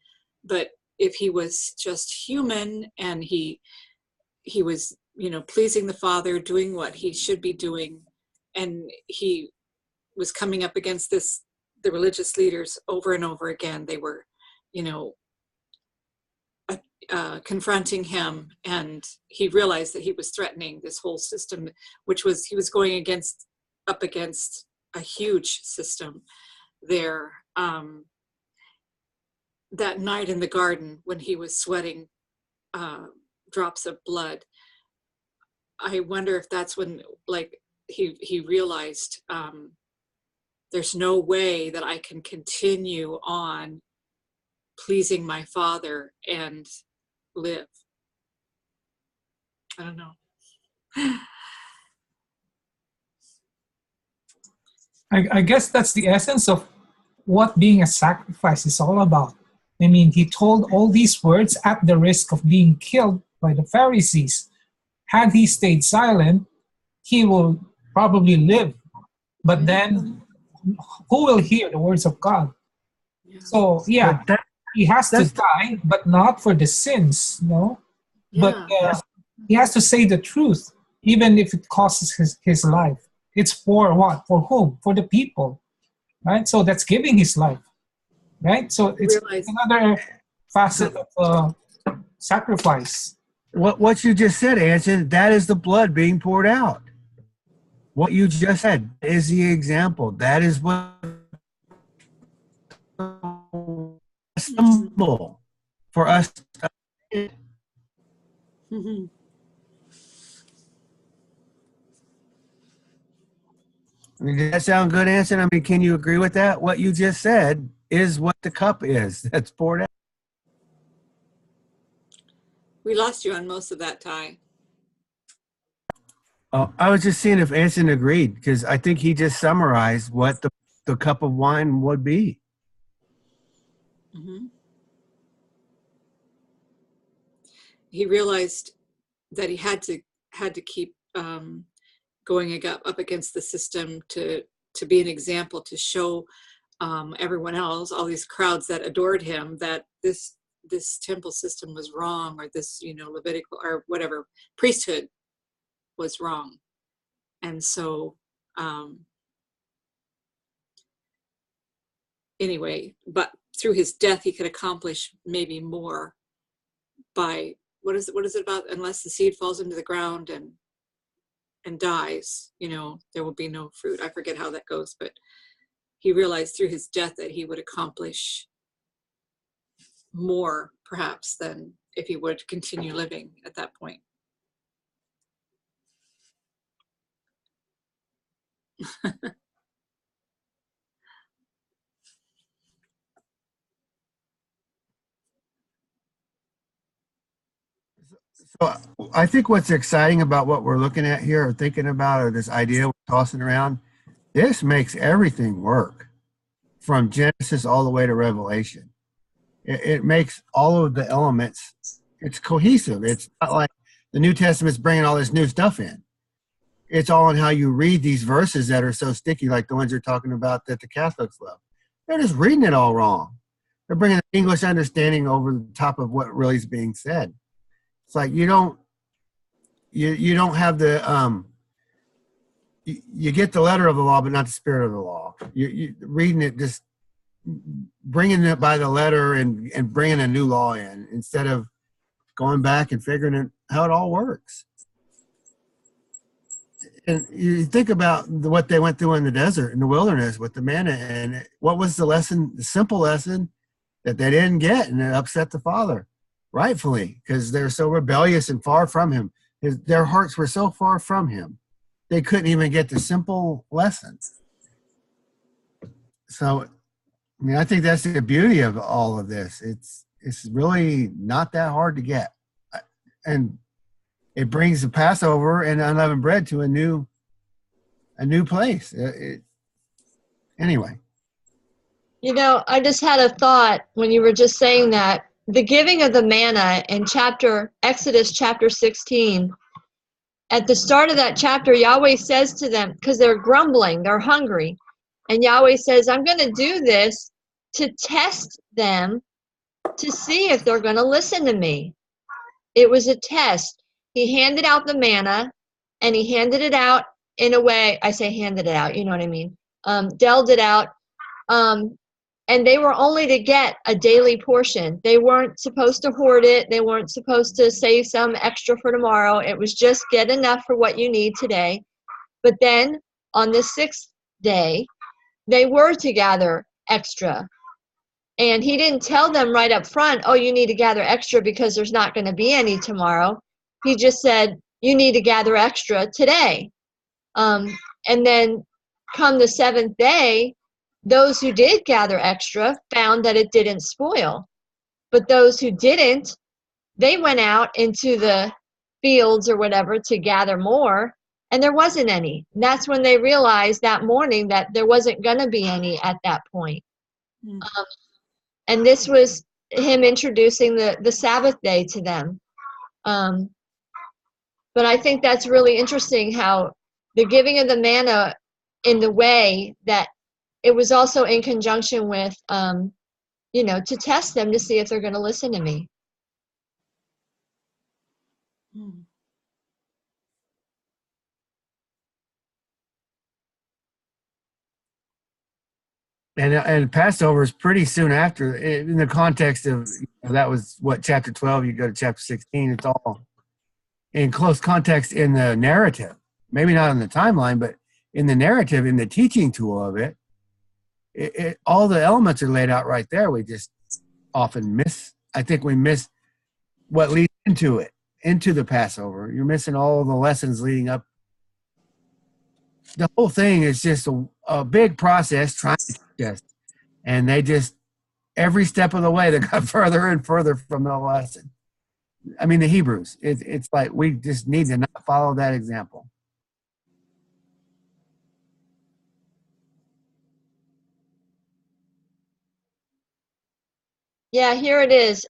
But if he was just human and he was, pleasing the Father, doing what he should be doing, and he was coming up against this the religious leaders over and over again, they were, you know, confronting him, and he realized that he was threatening this whole system, which was, he was going up against a huge system there. That night in the garden when he was sweating drops of blood, I wonder if that's when, like, he realized there's no way that I can continue on pleasing my Father and live. I don't know. I guess that's the essence of what being a sacrifice is all about. I mean, he told all these words at the risk of being killed by the Pharisees. Had he stayed silent, he will probably live. But then, who will hear the words of God? So, yeah, he has to die, but not for the sins, no? Yeah. But he has to say the truth, even if it costs his life. It's for what? For whom? For the people, right? So that's giving his life, right? So it's another facet of sacrifice. What you just said, Anson, that is the blood being poured out. What you just said is the example. That is what symbol for us. Mm-hmm. I mean, does that sound good, Anson? I mean, can you agree with that? What you just said is what the cup is that's poured out. We lost you on most of that, Ty. Oh, I was just seeing if Anson agreed, because I think he just summarized what the cup of wine would be. Mm-hmm. He realized that he had to keep going up against the system to be an example, to show everyone else, all these crowds that adored him, that this temple system was wrong, or this, you know, Levitical or whatever priesthood was wrong. And so anyway, but through his death he could accomplish maybe more by what is it about, unless the seed falls into the ground and dies, you know, there will be no fruit. I forget how that goes, but he realized through his death that he would accomplish more perhaps than if he would continue living at that point. So I think what's exciting about what we're looking at here, or thinking about, or this idea we're tossing around, this makes everything work from Genesis all the way to Revelation. It makes all of the elements, it's cohesive. It's not like the New Testament's bringing all this new stuff in. It's all in how you read these verses that are so sticky, like the ones you're talking about that the Catholics love. They're just reading it all wrong. They're bringing an English understanding over the top of what really is being said. It's like you don't have the you get the letter of the law, but not the spirit of the law. You reading it, just bringing it by the letter and bringing a new law in, instead of going back and figuring out how it all works. And you think about what they went through in the desert, in the wilderness with the manna, and what was the lesson, the simple lesson that they didn't get, and it upset the Father, rightfully, because they're so rebellious and far from him. Their hearts were so far from him, they couldn't even get the simple lessons. So, I mean, I think that's the beauty of all of this. It's really not that hard to get. And it brings the Passover and unleavened bread to a new place. Anyway. You know, I just had a thought when you were just saying that. The giving of the manna in Exodus chapter 16, at the start of that chapter, Yahweh says to them, because they're grumbling, they're hungry, and Yahweh says, I'm going to do this to test them, to see if they're going to listen to me. It was a test. He handed out the manna, and he handed it out in a way, I say handed it out, you know what I mean, dealt it out and they were only to get a daily portion. They weren't supposed to hoard it. They weren't supposed to save some extra for tomorrow. It was just get enough for what you need today. But then on the sixth day, they were to gather extra. And he didn't tell them right up front, oh, you need to gather extra because there's not going to be any tomorrow. He just said, you need to gather extra today. And then come the seventh day, those who did gather extra found that it didn't spoil. But those who didn't, they went out into the fields or whatever to gather more, and there wasn't any. And that's when they realized that morning that there wasn't going to be any at that point. And this was him introducing the Sabbath day to them. But I think that's really interesting how the giving of the manna in the way that it was also in conjunction with, to test them to see if they're going to listen to me. And Passover is pretty soon after, in the context of, that was what, chapter 12, you go to chapter 16, it's all in close context in the narrative. Maybe not in the timeline, but in the narrative, in the teaching tool of it, all the elements are laid out right there. We just often miss, I think we miss what leads into it, into the Passover. You're missing all the lessons leading up. The whole thing is just a big process trying to teach us. And they just, every step of the way, they got further and further from the lesson. I mean, the Hebrews, it's like we just need to not follow that example. Yeah, here it is.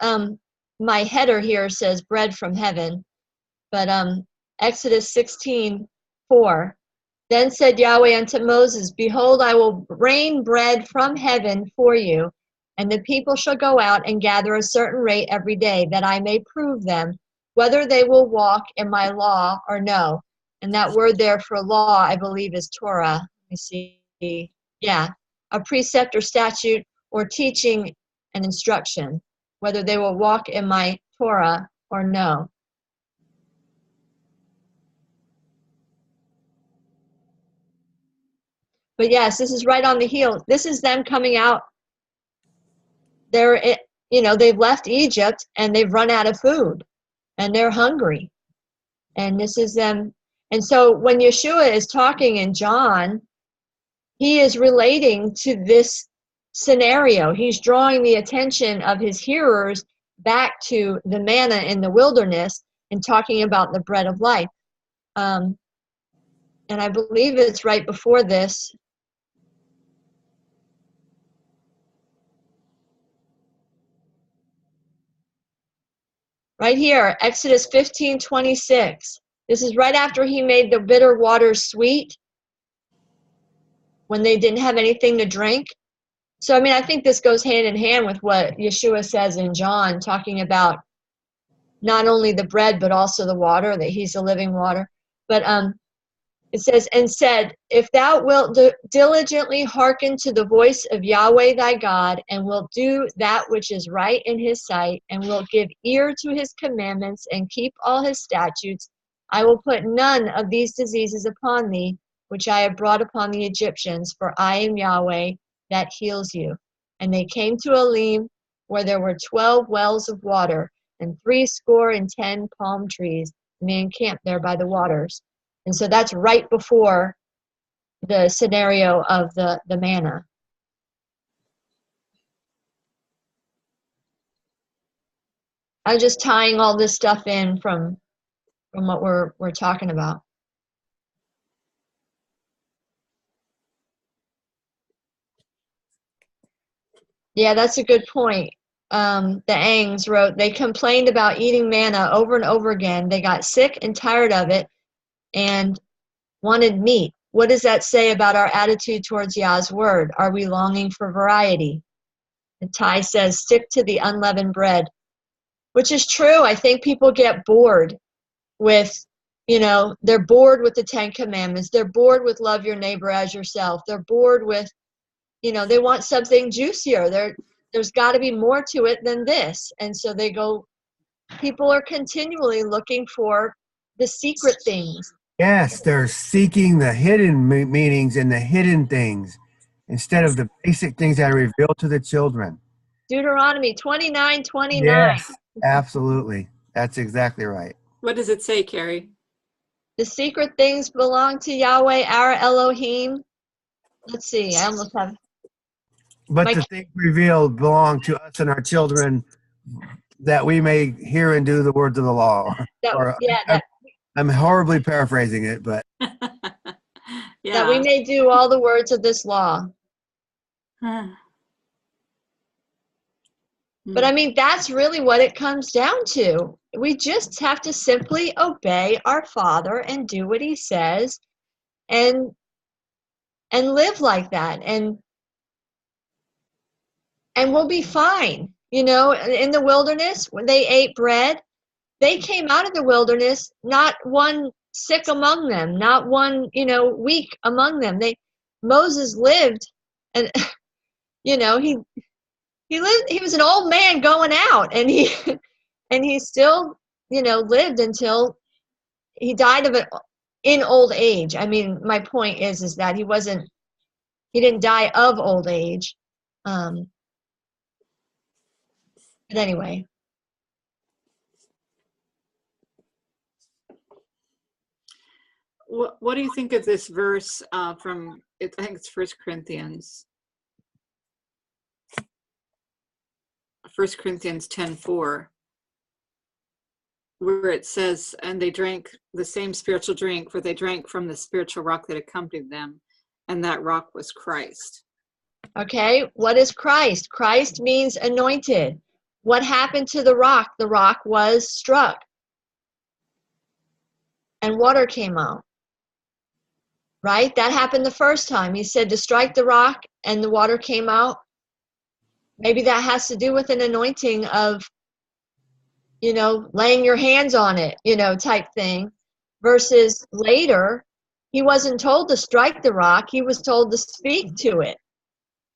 My header here says bread from heaven, but Exodus 16:4. Then said Yahweh unto Moses, behold, I will rain bread from heaven for you, and the people shall go out and gather a certain rate every day, that I may prove them, whether they will walk in my law or no. And that word there for law, I believe, is Torah. Let me see. Yeah, a precept or statute or teaching and instruction, whether they will walk in my Torah or no. But yes, this is right on the heels. This is them coming out. They've left Egypt and they've run out of food and they're hungry. And this is them. And so when Yeshua is talking in John, he is relating to this scenario. He's drawing the attention of his hearers back to the manna in the wilderness and talking about the bread of life. And I believe it's right before this. Right here, Exodus 15:26. This is right after he made the bitter waters sweet when they didn't have anything to drink. So, I think this goes hand in hand with what Yeshua says in John, talking about not only the bread, but also the water, that he's the living water. But it says, and said, if thou wilt diligently hearken to the voice of Yahweh thy God, and wilt do that which is right in his sight, and wilt give ear to his commandments, and keep all his statutes, I will put none of these diseases upon thee, which I have brought upon the Egyptians, for I am Yahweh that heals you. And they came to Elim, where there were 12 wells of water, and 70 palm trees, and they encamped there by the waters. And so that's right before the scenario of the manna. I'm just tying all this stuff in from what we're talking about. Yeah, that's a good point. The Angs wrote, they complained about eating manna over and over again. They got sick and tired of it and wanted meat. What does that say about our attitude towards Yah's word? Are we longing for variety? And Ty says, stick to the unleavened bread, which is true. I think people get bored with, they're bored with the 10 Commandments. They're bored with love your neighbor as yourself. They're bored with they want something juicier. There's got to be more to it than this. And so people are continually looking for the secret things. Yes, they're seeking the hidden meanings and the hidden things instead of the basic things that are revealed to the children. Deuteronomy 29:29. Yes, absolutely. That's exactly right. What does it say, Carrie? The secret things belong to Yahweh, our Elohim. Let's see, I almost have. But the things revealed belong to us and our children, that we may hear and do the words of the law. I'm horribly paraphrasing it, but that we may do all the words of this law. But I mean, that's really what it comes down to. We just have to simply obey our Father and do what he says and live like that. And we'll be fine. In the wilderness, when they ate bread, they came out of the wilderness, not one sick among them, not one, weak among them. Moses lived, and, he lived, he was an old man going out, and he still, lived until he died in old age. I mean, my point is that he didn't die of old age. But anyway. What do you think of this verse from, I think it's 1 Corinthians. 1 Corinthians 10:4, where it says, and they drank the same spiritual drink, for they drank from the spiritual rock that accompanied them, and that rock was Christ. Okay, what is Christ? Christ means anointed. What happened to the rock? The rock was struck, and water came out. Right? That happened the first time. He said to strike the rock, and the water came out. Maybe that has to do with an anointing of, laying your hands on it, type thing. Versus later, he wasn't told to strike the rock. He was told to speak to it.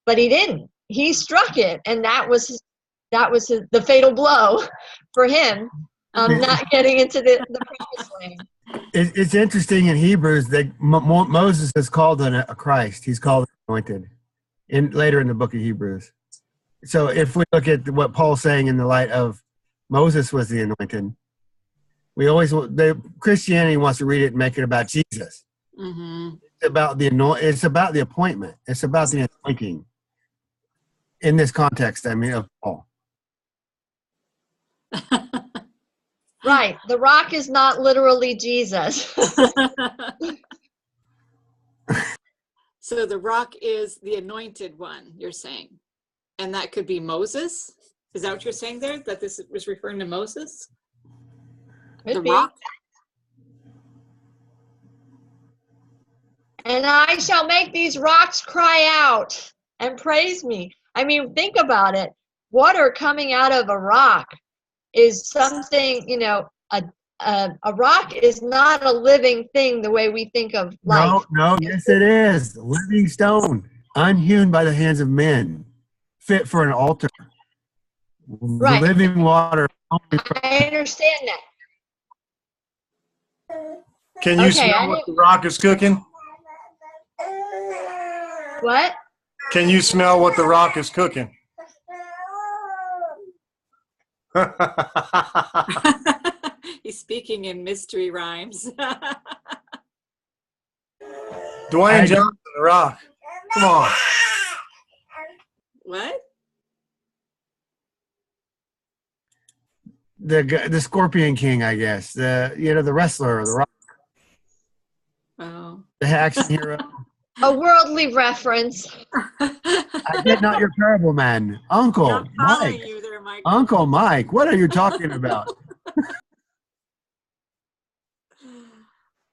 But he didn't. He struck it, and that was the fatal blow for him, not getting into the promised land. It's interesting in Hebrews that Moses is called a Christ. He's called anointed later in the book of Hebrews. So if we look at what Paul's saying in the light of Moses was the anointed, Christianity wants to read it and make it about Jesus. Mm-hmm. It's about the appointment. It's about the anointing. In this context, of Paul. Right. The rock is not literally Jesus. So the rock is the anointed one, you're saying. And that could be Moses? Is that what you're saying there? That this was referring to Moses? Could the be. rock? And I shall make these rocks cry out and praise me. I mean, think about it. Water coming out of a rock is something, a rock is not a living thing the way we think of life. No, yes it is. Living stone, unhewn by the hands of men, fit for an altar. Right. Living water. I understand that. Can you smell what the rock is cooking? What? Can you smell what the rock is cooking? He's speaking in mystery rhymes. Dwayne Johnson, the rock. Come on. What? The Scorpion King, I guess. The wrestler, the rock. Oh. The action hero. A worldly reference. I get not your parable, man. Uncle Mike. You there, Mike. Uncle Mike, what are you talking about?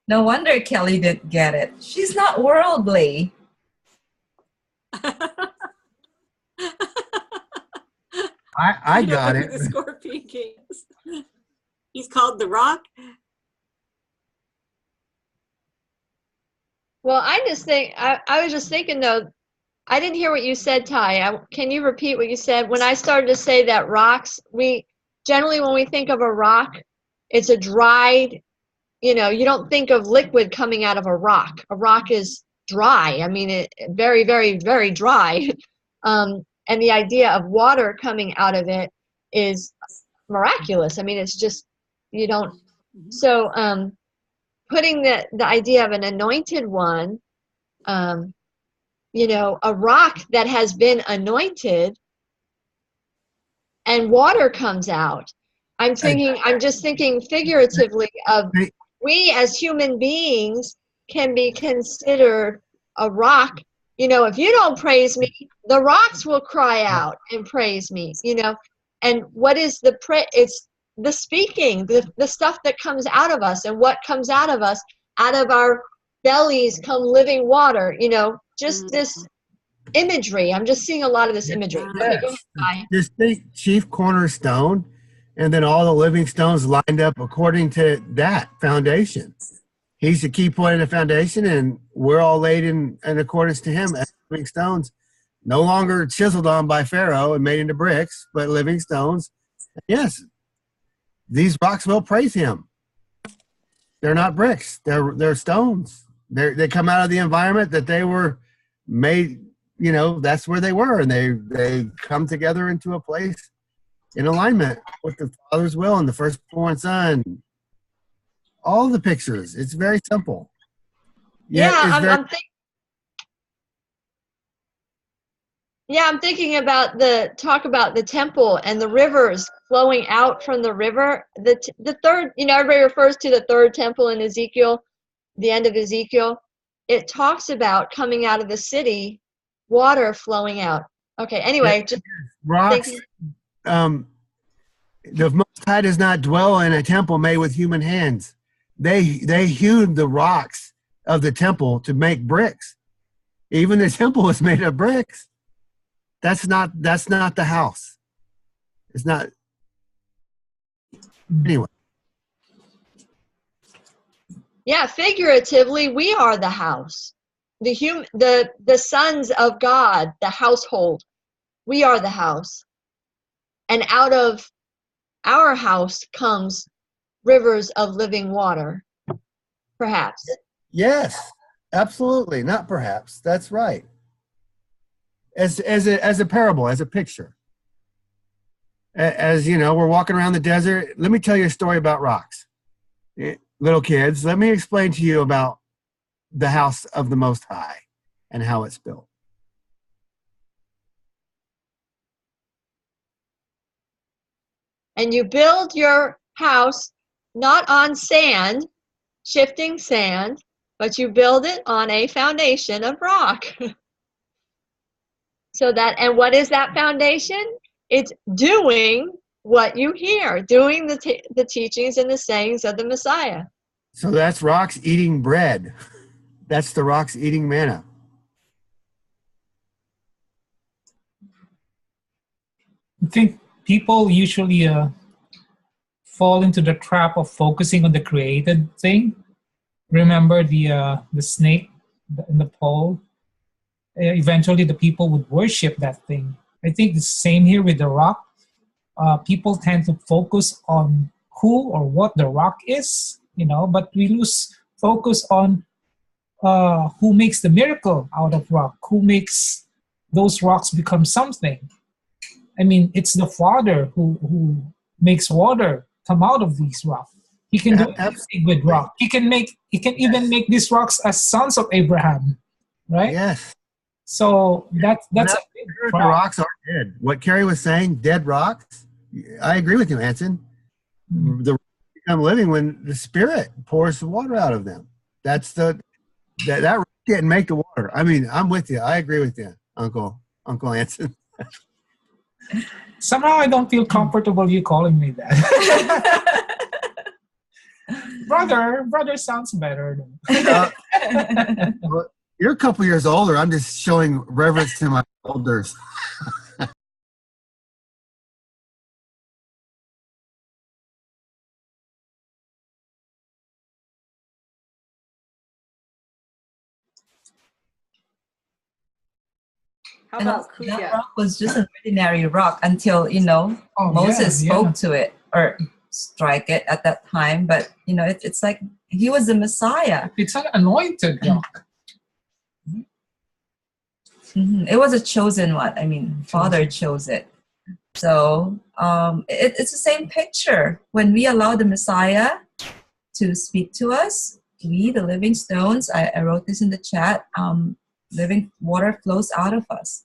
No wonder Kelly didn't get it. She's not worldly. I got it. The Scorpion King. He's called the Rock. Well, I just think I was just thinking though, I didn't hear what you said, Ty. Can you repeat what you said? When I started to say that rocks, we generally, when we think of a rock, it's a dried, you don't think of liquid coming out of a rock. A rock is dry. I mean, very, very, very dry. And the idea of water coming out of it is miraculous. I mean, it's just, you don't. So putting the idea of an anointed one, a rock that has been anointed and water comes out. I'm just thinking figuratively of we as human beings can be considered a rock. If you don't praise me, the rocks will cry out and praise me, and what is it's the speaking, the stuff that comes out of us, and what comes out of us, out of our bellies come living water, just this imagery. I'm just seeing a lot of this imagery. Okay, go ahead, Ty. Just think chief cornerstone, and then all the living stones lined up according to that foundation. He's the key point of the foundation, and we're all laid in accordance to him as living stones, no longer chiseled on by Pharaoh and made into bricks, but living stones. Yes, these rocks will praise him. They're not bricks; they're stones. They come out of the environment that they were made. That's where they were, and they come together into a place in alignment with the Father's will and the firstborn Son. All the pictures. It's very simple. I'm thinking about the temple and the rivers flowing out from the river. The third, everybody refers to the third temple in Ezekiel, the end of Ezekiel. It talks about coming out of the city, water flowing out. Okay, anyway, just rocks. The Most High does not dwell in a temple made with human hands. They hewed the rocks of the temple to make bricks. Even the temple was made of bricks. That's not the house. It's not. Anyway. Yeah, figuratively, we are the house. The sons of God, the household. We are the house. And out of our house comes rivers of living water, perhaps. Yes, absolutely. Not perhaps. That's right. As a parable, as a picture. As we're walking around the desert. Let me tell you a story about rocks. Little kids, let me explain to you about the house of the Most High and how it's built. And you build your house not on sand, shifting sand, but you build it on a foundation of rock. And what is that foundation? It's doing what you hear, doing the teachings and the sayings of the Messiah. So that's rocks eating bread. That's the rocks eating manna. I think people usually fall into the trap of focusing on the created thing. Remember the snake in the pole? Eventually, the people would worship that thing. I think the same here with the rock. People tend to focus on who or what the rock is, but we lose focus on who makes the miracle out of rock, who makes those rocks become something. I mean, it's the Father who makes water come out of these rocks. He can do anything with rock. He can even make these rocks as sons of Abraham, right? Yes. So that's a big the rocks are dead. What Carrie was saying, dead rocks. I agree with you, Anson. Mm-hmm. The rocks become living when the Spirit pours the water out of them. That's that rock didn't make the water. I mean, I'm with you. I agree with you, Uncle Anson. Somehow I don't feel comfortable you calling me that. Brother sounds better. Well, you're a couple years older. I'm just showing reverence to my elders. How And about also that Kuya? rock was just an ordinary rock until, Oh, Moses yeah, spoke to it or strike it at that time. But, it's like he was the Messiah. It's an anointed rock. It was a chosen one. I mean, Father chose it. So it's the same picture. When we allow the Messiah to speak to us, we, the living stones, I wrote this in the chat, living water flows out of us.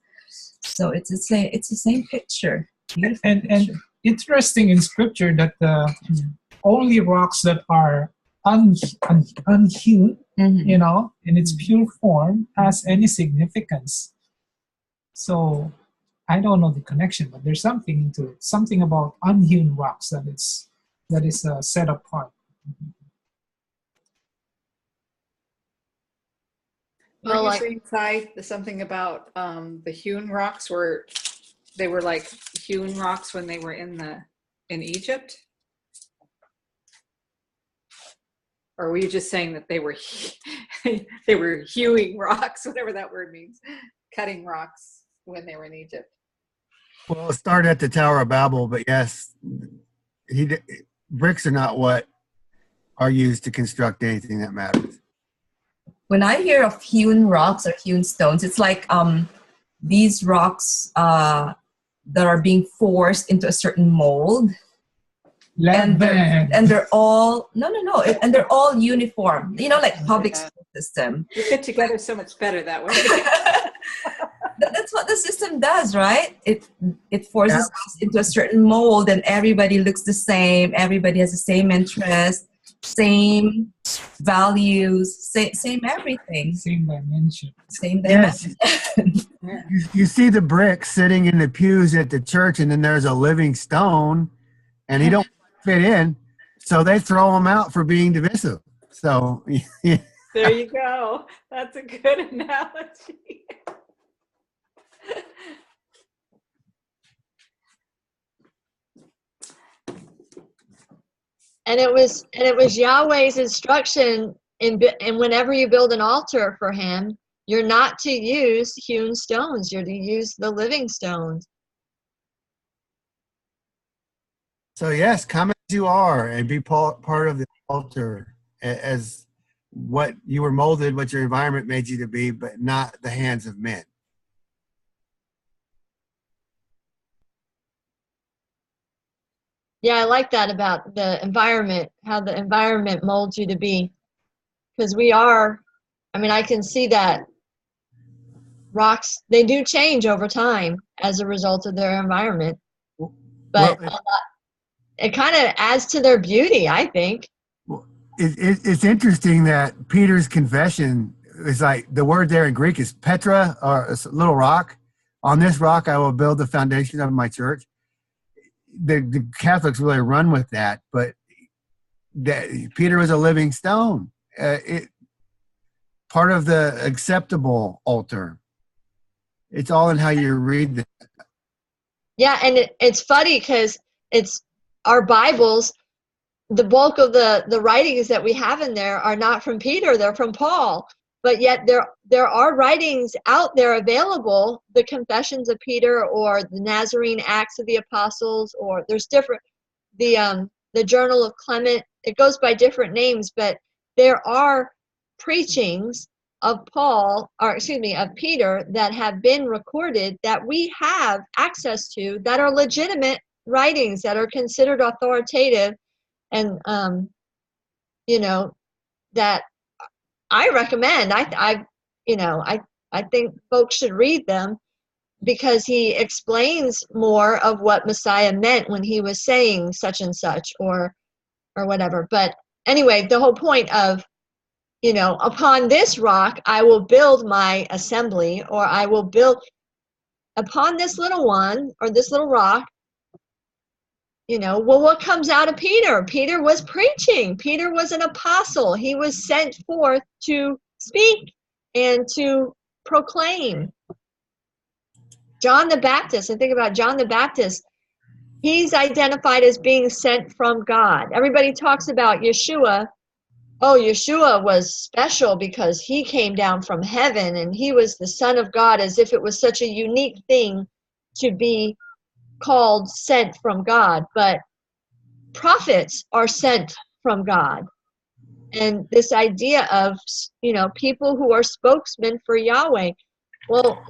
So it's the same picture. Beautiful And picture. interesting in scripture that only rocks that are unhewn, Mhm. in its pure form, has any significance. So I don't know the connection, but there's something into it. Something about unhewn rocks that is set apart. Were Well, you like, saying, Ty, something about the hewn rocks were they were like hewn rocks when they were in Egypt? Or were you just saying that they were they were hewing rocks, whatever that word means, cutting rocks when they were in Egypt? Well, it started at the Tower of Babel, but yes, bricks are not what are used to construct anything that matters. When I hear of hewn rocks or hewn stones, it's like these rocks that are being forced into a certain mold. And they're all and they're all uniform, like public Yeah. school system. You fit together so much better that way. That's what the system does, right? It forces us into a certain mold, and everybody looks the same, everybody has the same interest, same values, same everything, Same dimension. Yes. Yeah. You see the bricks sitting in the pews at the church, and then there's a living stone, and he don't fit in, so they throw him out for being divisive. So There you go. That's a good analogy. and it was Yahweh's instruction and whenever you build an altar for him, you're not to use hewn stones. You're to use the living stones. So yes, come as you are and be part of the altar as what you were molded, what your environment made you to be, but not the hands of men. Yeah, I like that about the environment, how the environment molds you to be. Because I can see that rocks, they do change over time as a result of their environment. But it kind of adds to their beauty, I think. It's interesting that Peter's confession is like the word there in Greek is Petra, or a little rock. On this rock, I will build the foundation of my church. The Catholics really run with that, but Peter was a living stone. Part of the acceptable altar. It's all in how you read this. Yeah, and it's funny because it's our Bibles. The bulk of the writings that we have in there are not from Peter; they're from Paul. But yet there are writings out there available, the Confessions of Peter or the Nazarene Acts of the Apostles, or there's different the Journal of Clement. It goes by different names, but there are preachings of Peter that have been recorded that we have access to that are legitimate writings that are considered authoritative, and that I recommend. I think folks should read them because he explains more of what Messiah meant when he was saying such and such or whatever. But anyway, the whole point of upon this rock I will build my assembly, or I will build upon this little one or this little rock. Well, what comes out of Peter? Peter was preaching. Peter was an apostle. He was sent forth to speak and to proclaim. John the Baptist, I think about John the Baptist. He's identified as being sent from God. Everybody talks about Yeshua oh, Yeshua was special because he came down from heaven and he was the Son of God, as if it was such a unique thing to be called sent from God. But prophets are sent from God. And this idea of, people who are spokesmen for Yahweh. Well,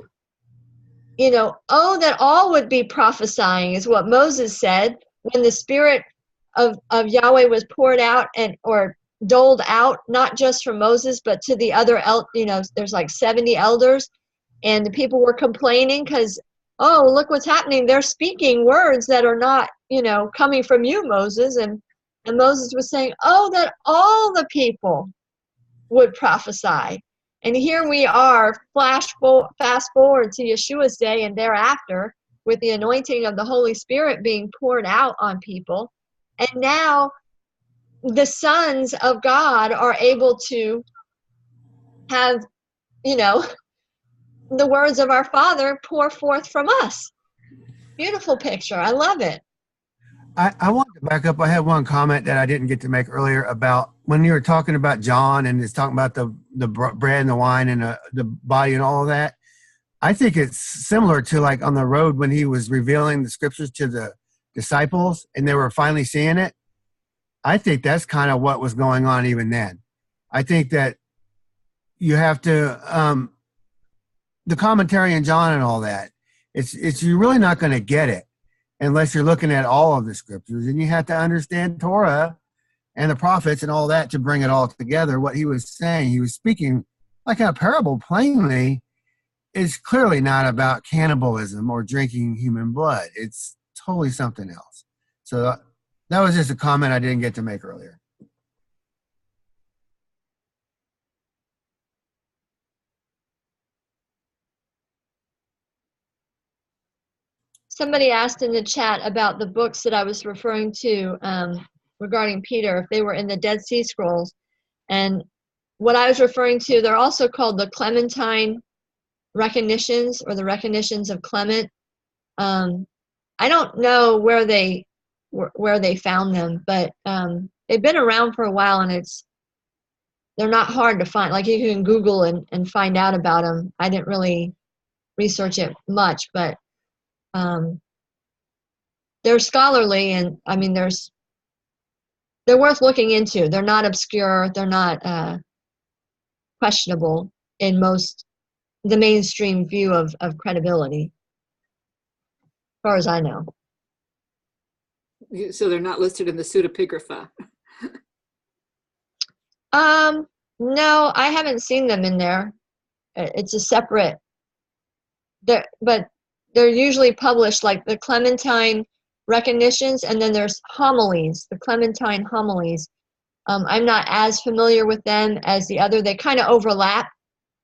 oh, that all would be prophesying is what Moses said when the spirit of Yahweh was poured out or doled out, not just for Moses, but to the other, there's like 70 elders, and the people were complaining because, oh, look what's happening. They're speaking words that are not, coming from you, Moses. And Moses was saying, oh, that all the people would prophesy. And here we are, fast forward to Yeshua's day and thereafter, with the anointing of the Holy Spirit being poured out on people. And now the sons of God are able to have, the words of our Father pour forth from us. Beautiful picture. I love it. I wanted to back up. I had one comment that I didn't get to make earlier about when you were talking about John and it's talking about the bread and the wine and the body and all of that. I think it's similar to like on the road when he was revealing the scriptures to the disciples and they were finally seeing it. I think that's kind of what was going on even then. I think that you have to, the commentary in John and all that, it's you're really not going to get it unless you're looking at all of the scriptures, and you have to understand Torah and the prophets and all that to bring it all together. What he was saying, he was speaking like a parable plainly, is clearly not about cannibalism or drinking human blood. It's totally something else. So that was just a comment I didn't get to make earlier. Somebody asked in the chat about the books that I was referring to regarding Peter, if they were in the Dead Sea Scrolls. And what I was referring to, they're also called the Clementine recognitions, or the recognitions of Clement. I don't know where they found them, but they've been around for a while, and they're not hard to find. Like, you can Google and find out about them. I didn't really research it much, but they're scholarly, and I mean, they're worth looking into. They're not obscure. They're not questionable in the mainstream view of credibility, as far as I know. So they're not listed in the pseudepigrapha. No, I haven't seen them in there. It's a separate. But they're usually published like the Clementine recognitions, and then there's homilies, the Clementine homilies. I'm not as familiar with them as the other. They kind of overlap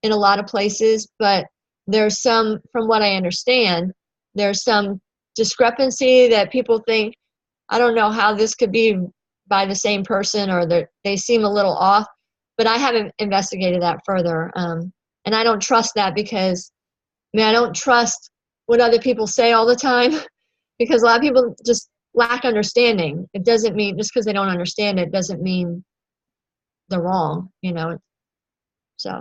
in a lot of places, but there's some, from what I understand, there's some discrepancy that people think, I don't know how this could be by the same person, or they seem a little off, but I haven't investigated that further. And I don't trust that because, I don't trust what other people say all the time, because a lot of people just lack understanding. It doesn't mean, just because they don't understand it doesn't mean they're wrong, So,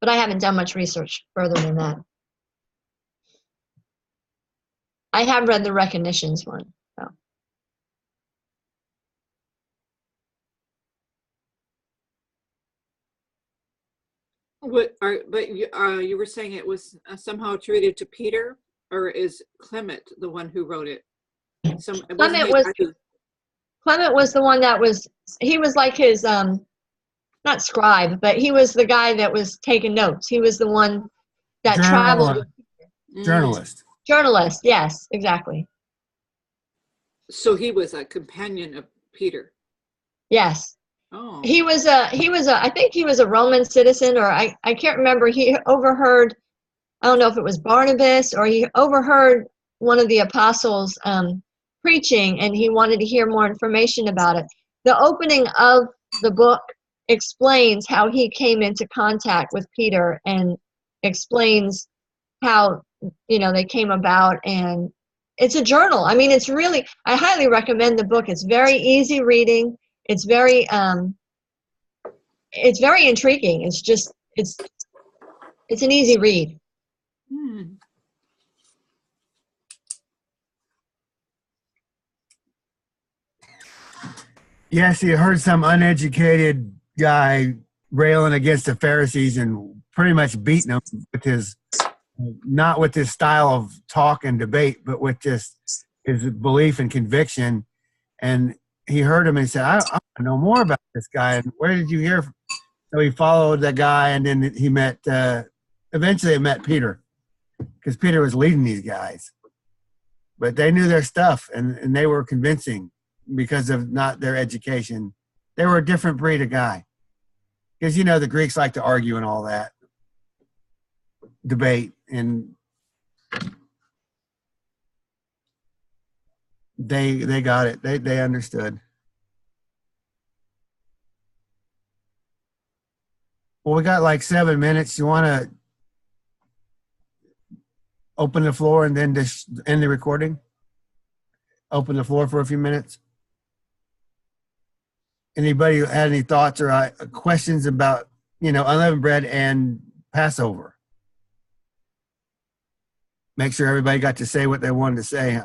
but I haven't done much research further than that. I have read the recognitions one. So. You were saying it was somehow attributed to Peter, or is Clement the one who wrote it? Clement was the one that he was like his, not scribe, but he was the guy that was taking notes. He was the one that traveled. Journalist, yes, exactly. So he was a companion of Peter. Yes. Oh. He was I think he was a Roman citizen, or I can't remember. He overheard, I don't know if it was Barnabas, or he overheard one of the apostles preaching, and he wanted to hear more information about it. The opening of the book explains how he came into contact with Peter, and explains how, they came about. And it's a journal. I mean, it's really, I highly recommend the book. It's very easy reading. It's very, it's very intriguing. It's just it's an easy read. Yes, you heard some uneducated guy railing against the Pharisees and pretty much beating them with his, not with his style of talk and debate, but with just his belief and conviction. And he heard him and he said, I want to know more about this guy. And where did you hear from? So he followed that guy, and then he met, eventually he met Peter, because Peter was leading these guys. But they knew their stuff, and they were convincing because of not their education. They were a different breed of guy. Because, you know, the Greeks like to argue and all that, debate, and they got it. They understood. Well, we got like 7 minutes. You want to open the floor and then just end the recording? Open the floor for a few minutes. Anybody had any thoughts or questions about, you know, unleavened bread and Passover? Make sure everybody got to say what they wanted to say.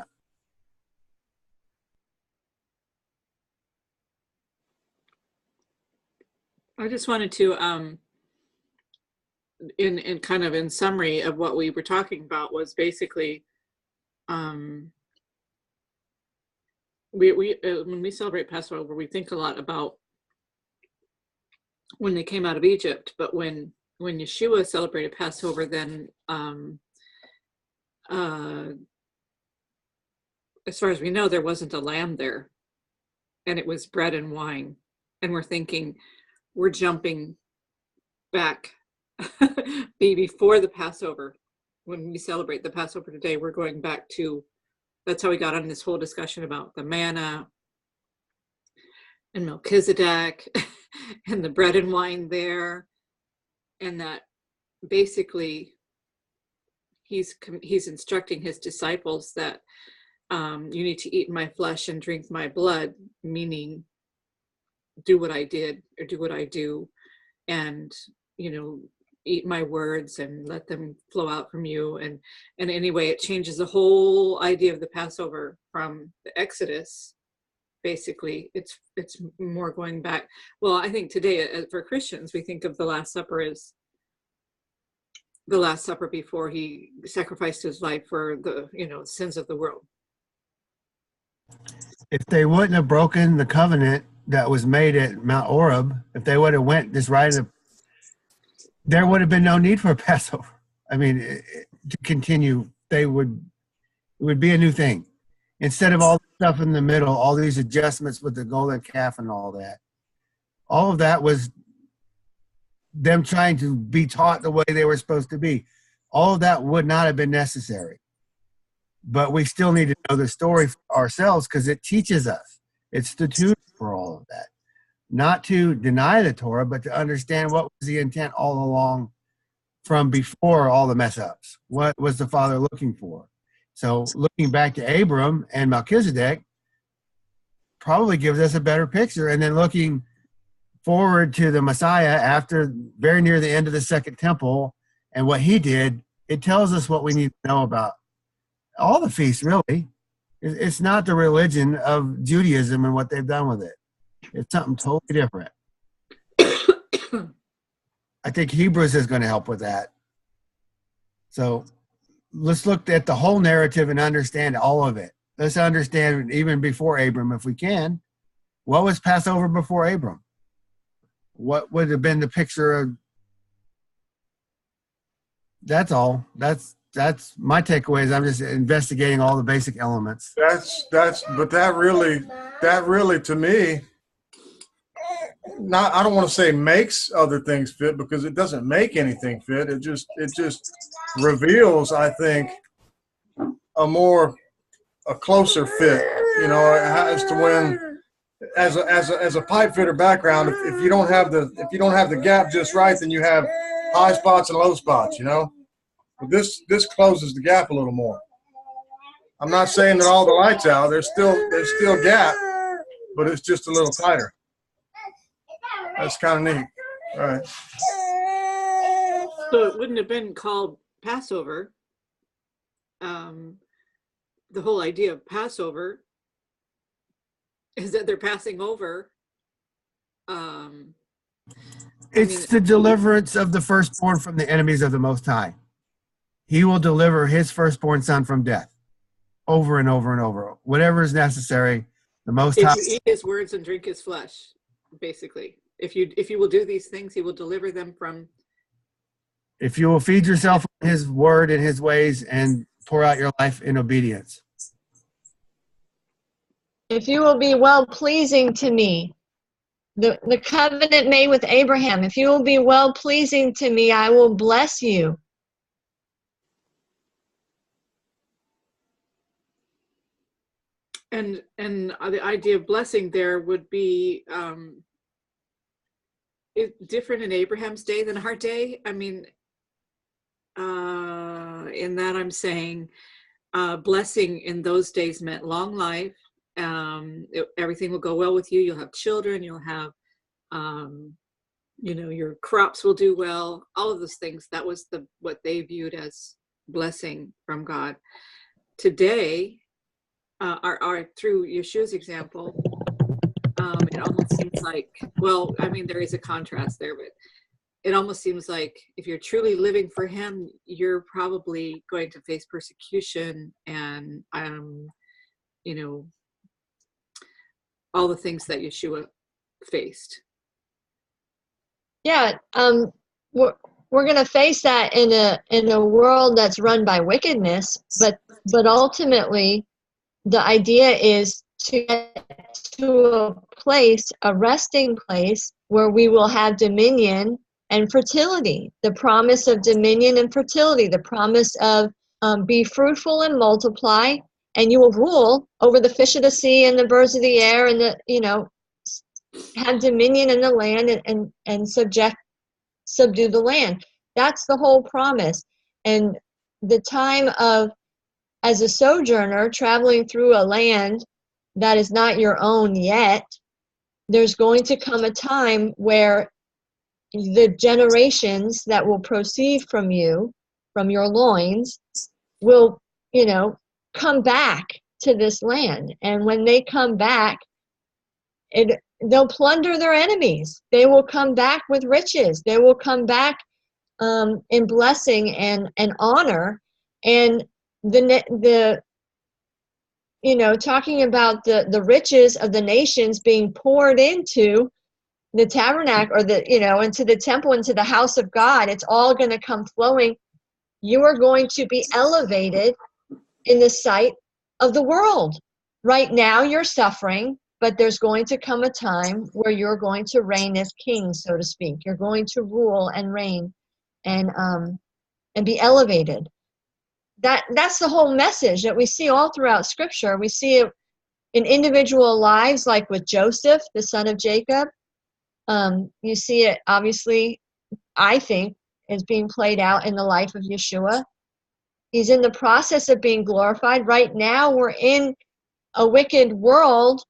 I just wanted to, in kind of in summary of what we were talking about, was basically, we when we celebrate Passover, we think a lot about when they came out of Egypt, but when Yeshua celebrated Passover, then as far as we know, there wasn't a lamb there, and it was bread and wine. And we're thinking, we're jumping back before the Passover. When we celebrate the Passover today, we're going back to, that's how we got on this whole discussion about the manna and Melchizedek and the bread and wine there. And that basically he's instructing his disciples that you need to eat my flesh and drink my blood, meaning do what I did or do what I do, and, you know, eat my words and let them flow out from you. And anyway, it changes the whole idea of the Passover from the Exodus. Basically, it's more going back. Well, I think today for Christians, we think of the Last Supper as the Last Supper before he sacrificed his life for the, you know, sins of the world. If they wouldn't have broken the covenant that was made at Mount Oreb, if they would have went just right, there would have been no need for a Passover. I mean, to continue, it would be a new thing. Instead of all the stuff in the middle, all these adjustments with the golden calf and all that. All of that was them trying to be taught the way they were supposed to be. All of that would not have been necessary. But we still need to know the story for ourselves because it teaches us. It's the tutor for all of that. Not to deny the Torah, but to understand what was the intent all along from before all the mess ups. What was the Father looking for? So looking back to Abram and Melchizedek probably gives us a better picture. And then looking forward to the Messiah after very near the end of the Second Temple and what he did, it tells us what we need to know about all the feasts, really. It's not the religion of Judaism and what they've done with it. It's something totally different. I think Hebrews is going to help with that. So let's look at the whole narrative and understand all of it. Let's understand even before Abram, if we can. What was Passover before Abram? What would have been the picture of? That's all. That's my takeaway. Is I'm just investigating all the basic elements. But that really to me, I don't want to say makes other things fit, because it doesn't make anything fit. It just reveals, I think, a closer fit, you know, as to when, as a pipe fitter background, if you don't have the gap just right, then you have high spots and low spots, you know. But this closes the gap a little more. I'm not saying that all the light's out. There's still gap, but it's just a little tighter. That's kind of neat. Right. So it wouldn't have been called Passover. The whole idea of Passover is that they're passing over. It's the deliverance of the firstborn from the enemies of the Most High. He will deliver his firstborn son from death over and over and over. Whatever is necessary, the Most If High. you eat his words and drink his flesh, basically. If you will do these things, he will deliver them from. If you will feed yourself on his word and his ways and pour out your life in obedience. If you will be well pleasing to me, the covenant made with Abraham, if you will be well pleasing to me, I will bless you. And the idea of blessing there would be different in Abraham's day than our day. I mean, in that I'm saying blessing in those days meant long life. Everything will go well with you. You'll have children. You'll have, your crops will do well. All of those things. That was what they viewed as blessing from God. Today, through Yeshua's example, it almost seems like, well, I mean, there is a contrast there, but it almost seems like if you're truly living for him, you're probably going to face persecution and, all the things that Yeshua faced. Yeah, we're going to face that in a world that's run by wickedness, but ultimately the idea is to get to a place, a resting place, where we will have dominion and fertility. The promise of dominion and fertility, the promise of be fruitful and multiply, and you will rule over the fish of the sea and the birds of the air, and have dominion in the land and subdue the land. That's the whole promise. And the time of, as a sojourner traveling through a land that is not your own yet, there's going to come a time where the generations that will proceed from you, from your loins, will, come back to this land. And when they come back, they'll plunder their enemies. They will come back with riches. They will come back in blessing and honor. And talking about the riches of the nations being poured into the tabernacle, or into the temple, into the house of God, it's all going to come flowing. You are going to be elevated in the sight of the world. Right now you're suffering, but there's going to come a time where you're going to reign as king, so to speak. You're going to rule and reign and be elevated. That's the whole message that we see all throughout Scripture. We see it in individual lives, like with Joseph, the son of Jacob. You see it, obviously, I think, is being played out in the life of Yeshua. He's in the process of being glorified. Right now, we're in a wicked world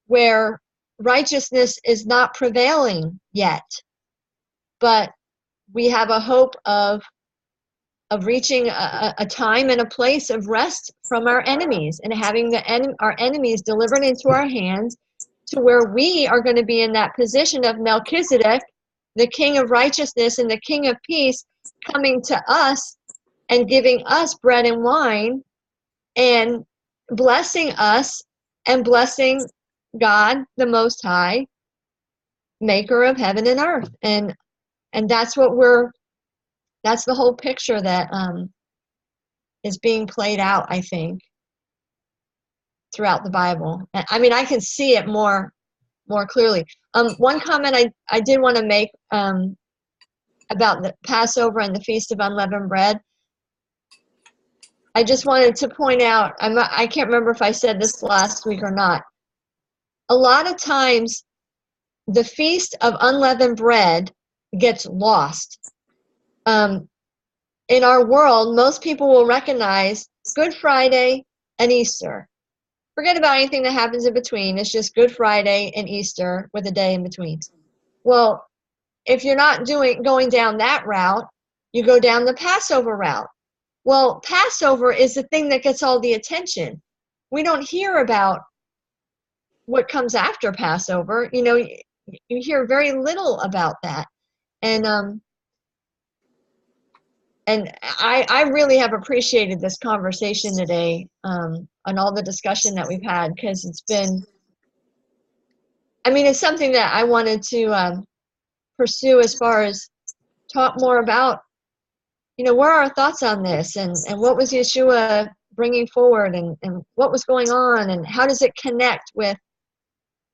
where righteousness is not prevailing yet. But we have a hope of reaching a time and a place of rest from our enemies, and having our enemies delivered into our hands, to where we are going to be in that position of Melchizedek, the King of righteousness and the King of peace, coming to us and giving us bread and wine and blessing us and blessing God, the Most High, maker of heaven and earth. And that's that's the whole picture that is being played out, I think, throughout the Bible. I mean, I can see it more clearly. One comment I did want to make about the Passover and the Feast of Unleavened Bread. I just wanted to point out, I can't remember if I said this last week or not. A lot of times, the Feast of Unleavened Bread gets lost. In our world, most people will recognize Good Friday and Easter. Forget about anything that happens in between. It's just Good Friday and Easter with a day in between. Well, if you're not going down that route, you go down the Passover route. Well, Passover is the thing that gets all the attention. We don't hear about what comes after Passover. You know, you hear very little about that. And I really have appreciated this conversation today, and all the discussion that we've had, because it's been, I mean, it's something that I wanted to pursue as far as talk more about, you know, where are our thoughts on this, and what was Yeshua bringing forward, and what was going on, and how does it connect with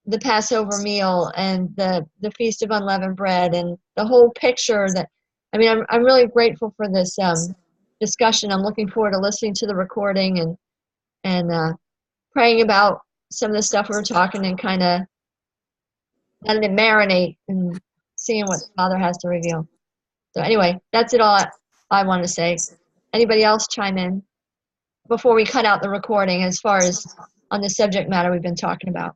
the Passover meal and the Feast of Unleavened Bread, and the whole picture that, I mean, I'm really grateful for this discussion. I'm looking forward to listening to the recording and praying about some of the stuff we were talking, and kind of letting it marinate and seeing what the Father has to reveal. So anyway, that's it all I want to say. Anybody else chime in before we cut out the recording as far as on the subject matter we've been talking about?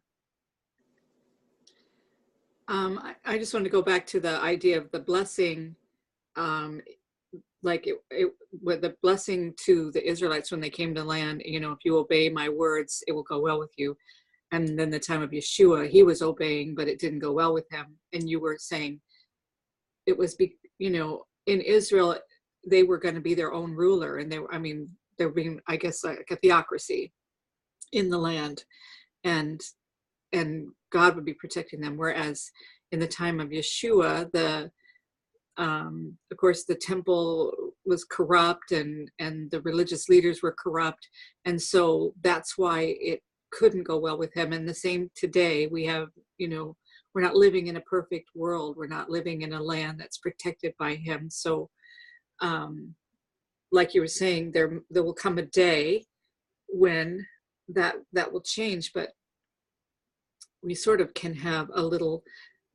I just want to go back to the idea of the blessing, like with the blessing to the Israelites when they came to land. You know, if you obey my words, it will go well with you. And then the time of Yeshua, he was obeying, but it didn't go well with him. And you were saying it was, you know, in Israel, they were going to be their own ruler, and they're being, I guess, like a theocracy in the land, and God would be protecting them. Whereas in the time of Yeshua, of course, the temple was corrupt, and the religious leaders were corrupt, and so that's why it couldn't go well with him. And the same today, we have, you know, we're not living in a perfect world. We're not living in a land that's protected by him. So, like you were saying, there will come a day when that will change, but we sort of can have a little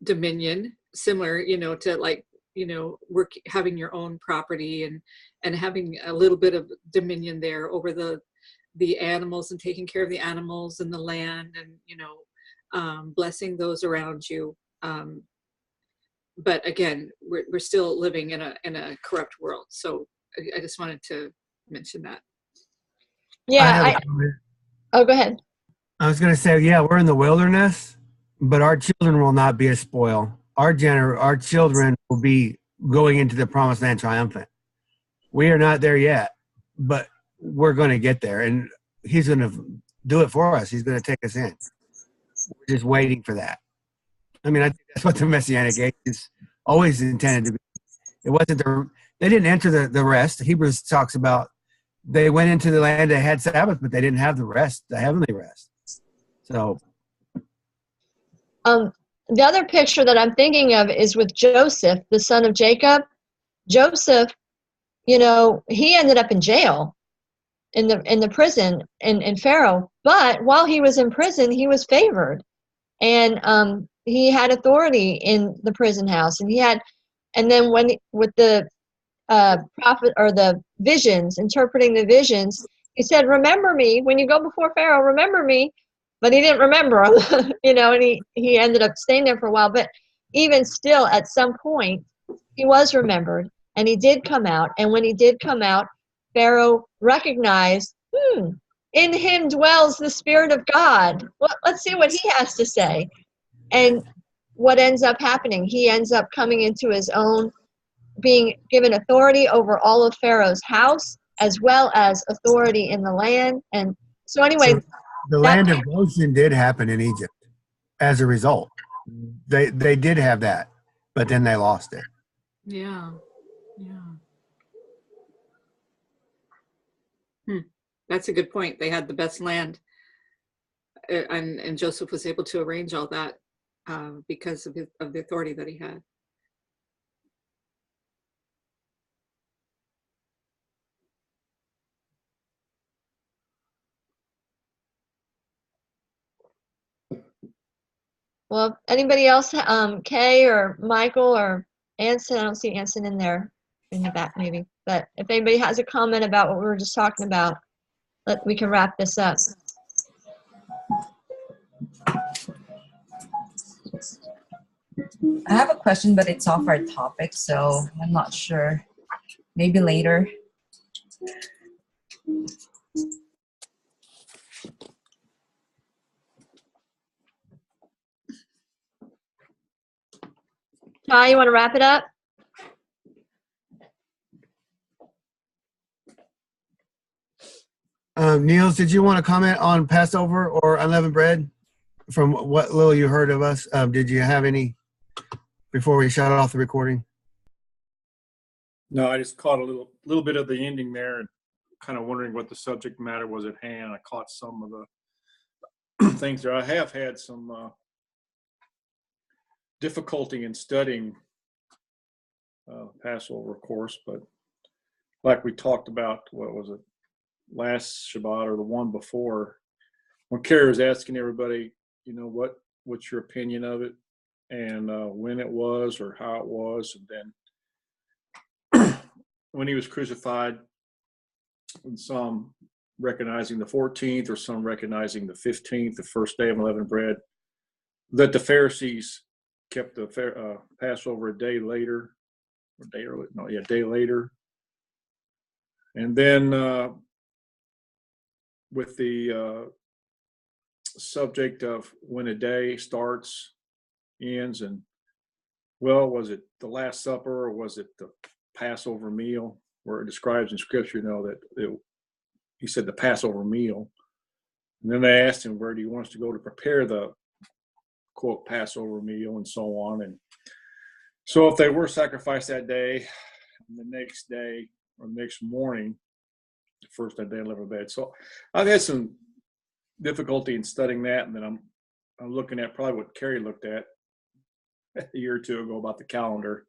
dominion, similar, you know, to, like, you know, having your own property and having a little bit of dominion there over the animals, and taking care of the animals and the land, and, you know, blessing those around you. But again, we're still living in a corrupt world. So I just wanted to mention that. Yeah. Oh, go ahead. I was going to say, yeah, we're in the wilderness, but our children will not be a spoil. Our children will be going into the promised land triumphant. We are not there yet, but we're going to get there, and he's going to do it for us. He's going to take us in. We're just waiting for that. I mean, I think that's what the Messianic age is always intended to be. It wasn't they didn't enter the rest. Hebrews talks about they went into the land, they had Sabbath, but they didn't have the rest, the heavenly rest. So, the other picture that I'm thinking of is with Joseph, the son of Jacob. Joseph, you know, he ended up in jail, in the prison in Pharaoh. But while he was in prison, he was favored, and he had authority in the prison house, and then with the prophet, or the visions, interpreting the visions, he said, "Remember me when you go before Pharaoh. Remember me." But he didn't remember him, you know, and he ended up staying there for a while. But even still, at some point, he was remembered, and he did come out. And when he did come out, Pharaoh recognized, in him dwells the Spirit of God. Well, let's see what he has to say. And what ends up happening? He ends up coming into his own, being given authority over all of Pharaoh's house, as well as authority in the land. And so anyway, so the land of Goshen did happen in Egypt as a result. They did have that, but then they lost it. Yeah. That's a good point. They had the best land, and Joseph was able to arrange all that because of the authority that he had. well, anybody else, Kay or Michael or Anson? I don't see Anson in there, in the back maybe. But if anybody has a comment about what we were just talking about, we can wrap this up. I have a question, but it's off our topic, so I'm not sure. Maybe later. Ty, you want to wrap it up? Niels, did you want to comment on Passover or unleavened bread? From what little you heard of us, did you have any before we shut off the recording? No, I just caught a little bit of the ending there, and kind of wondering what the subject matter was at hand. I caught some of the things there. I have had some difficulty in studying Passover, of course, but like we talked about, what was it, last Shabbat or the one before, when Carrie was asking everybody, you know, what's your opinion of it, and when it was or how it was, and then when he was crucified, and some recognizing the 14th or some recognizing the 15th, the first day of unleavened bread, that the Pharisees kept the Passover a day later, a day later. And then with the subject of when a day starts, ends, and well, was it the Last Supper or was it the Passover meal, where it describes in Scripture, you know, that he said the Passover meal. And then they asked him, where do you want us to go to prepare the, quote, Passover meal, and so on. And so if they were sacrificed that day, and the next day or the next morning, the first day of unleavened bread. So I've had some difficulty in studying that, and then I'm looking at probably what Carrie looked at a year or two ago about the calendar.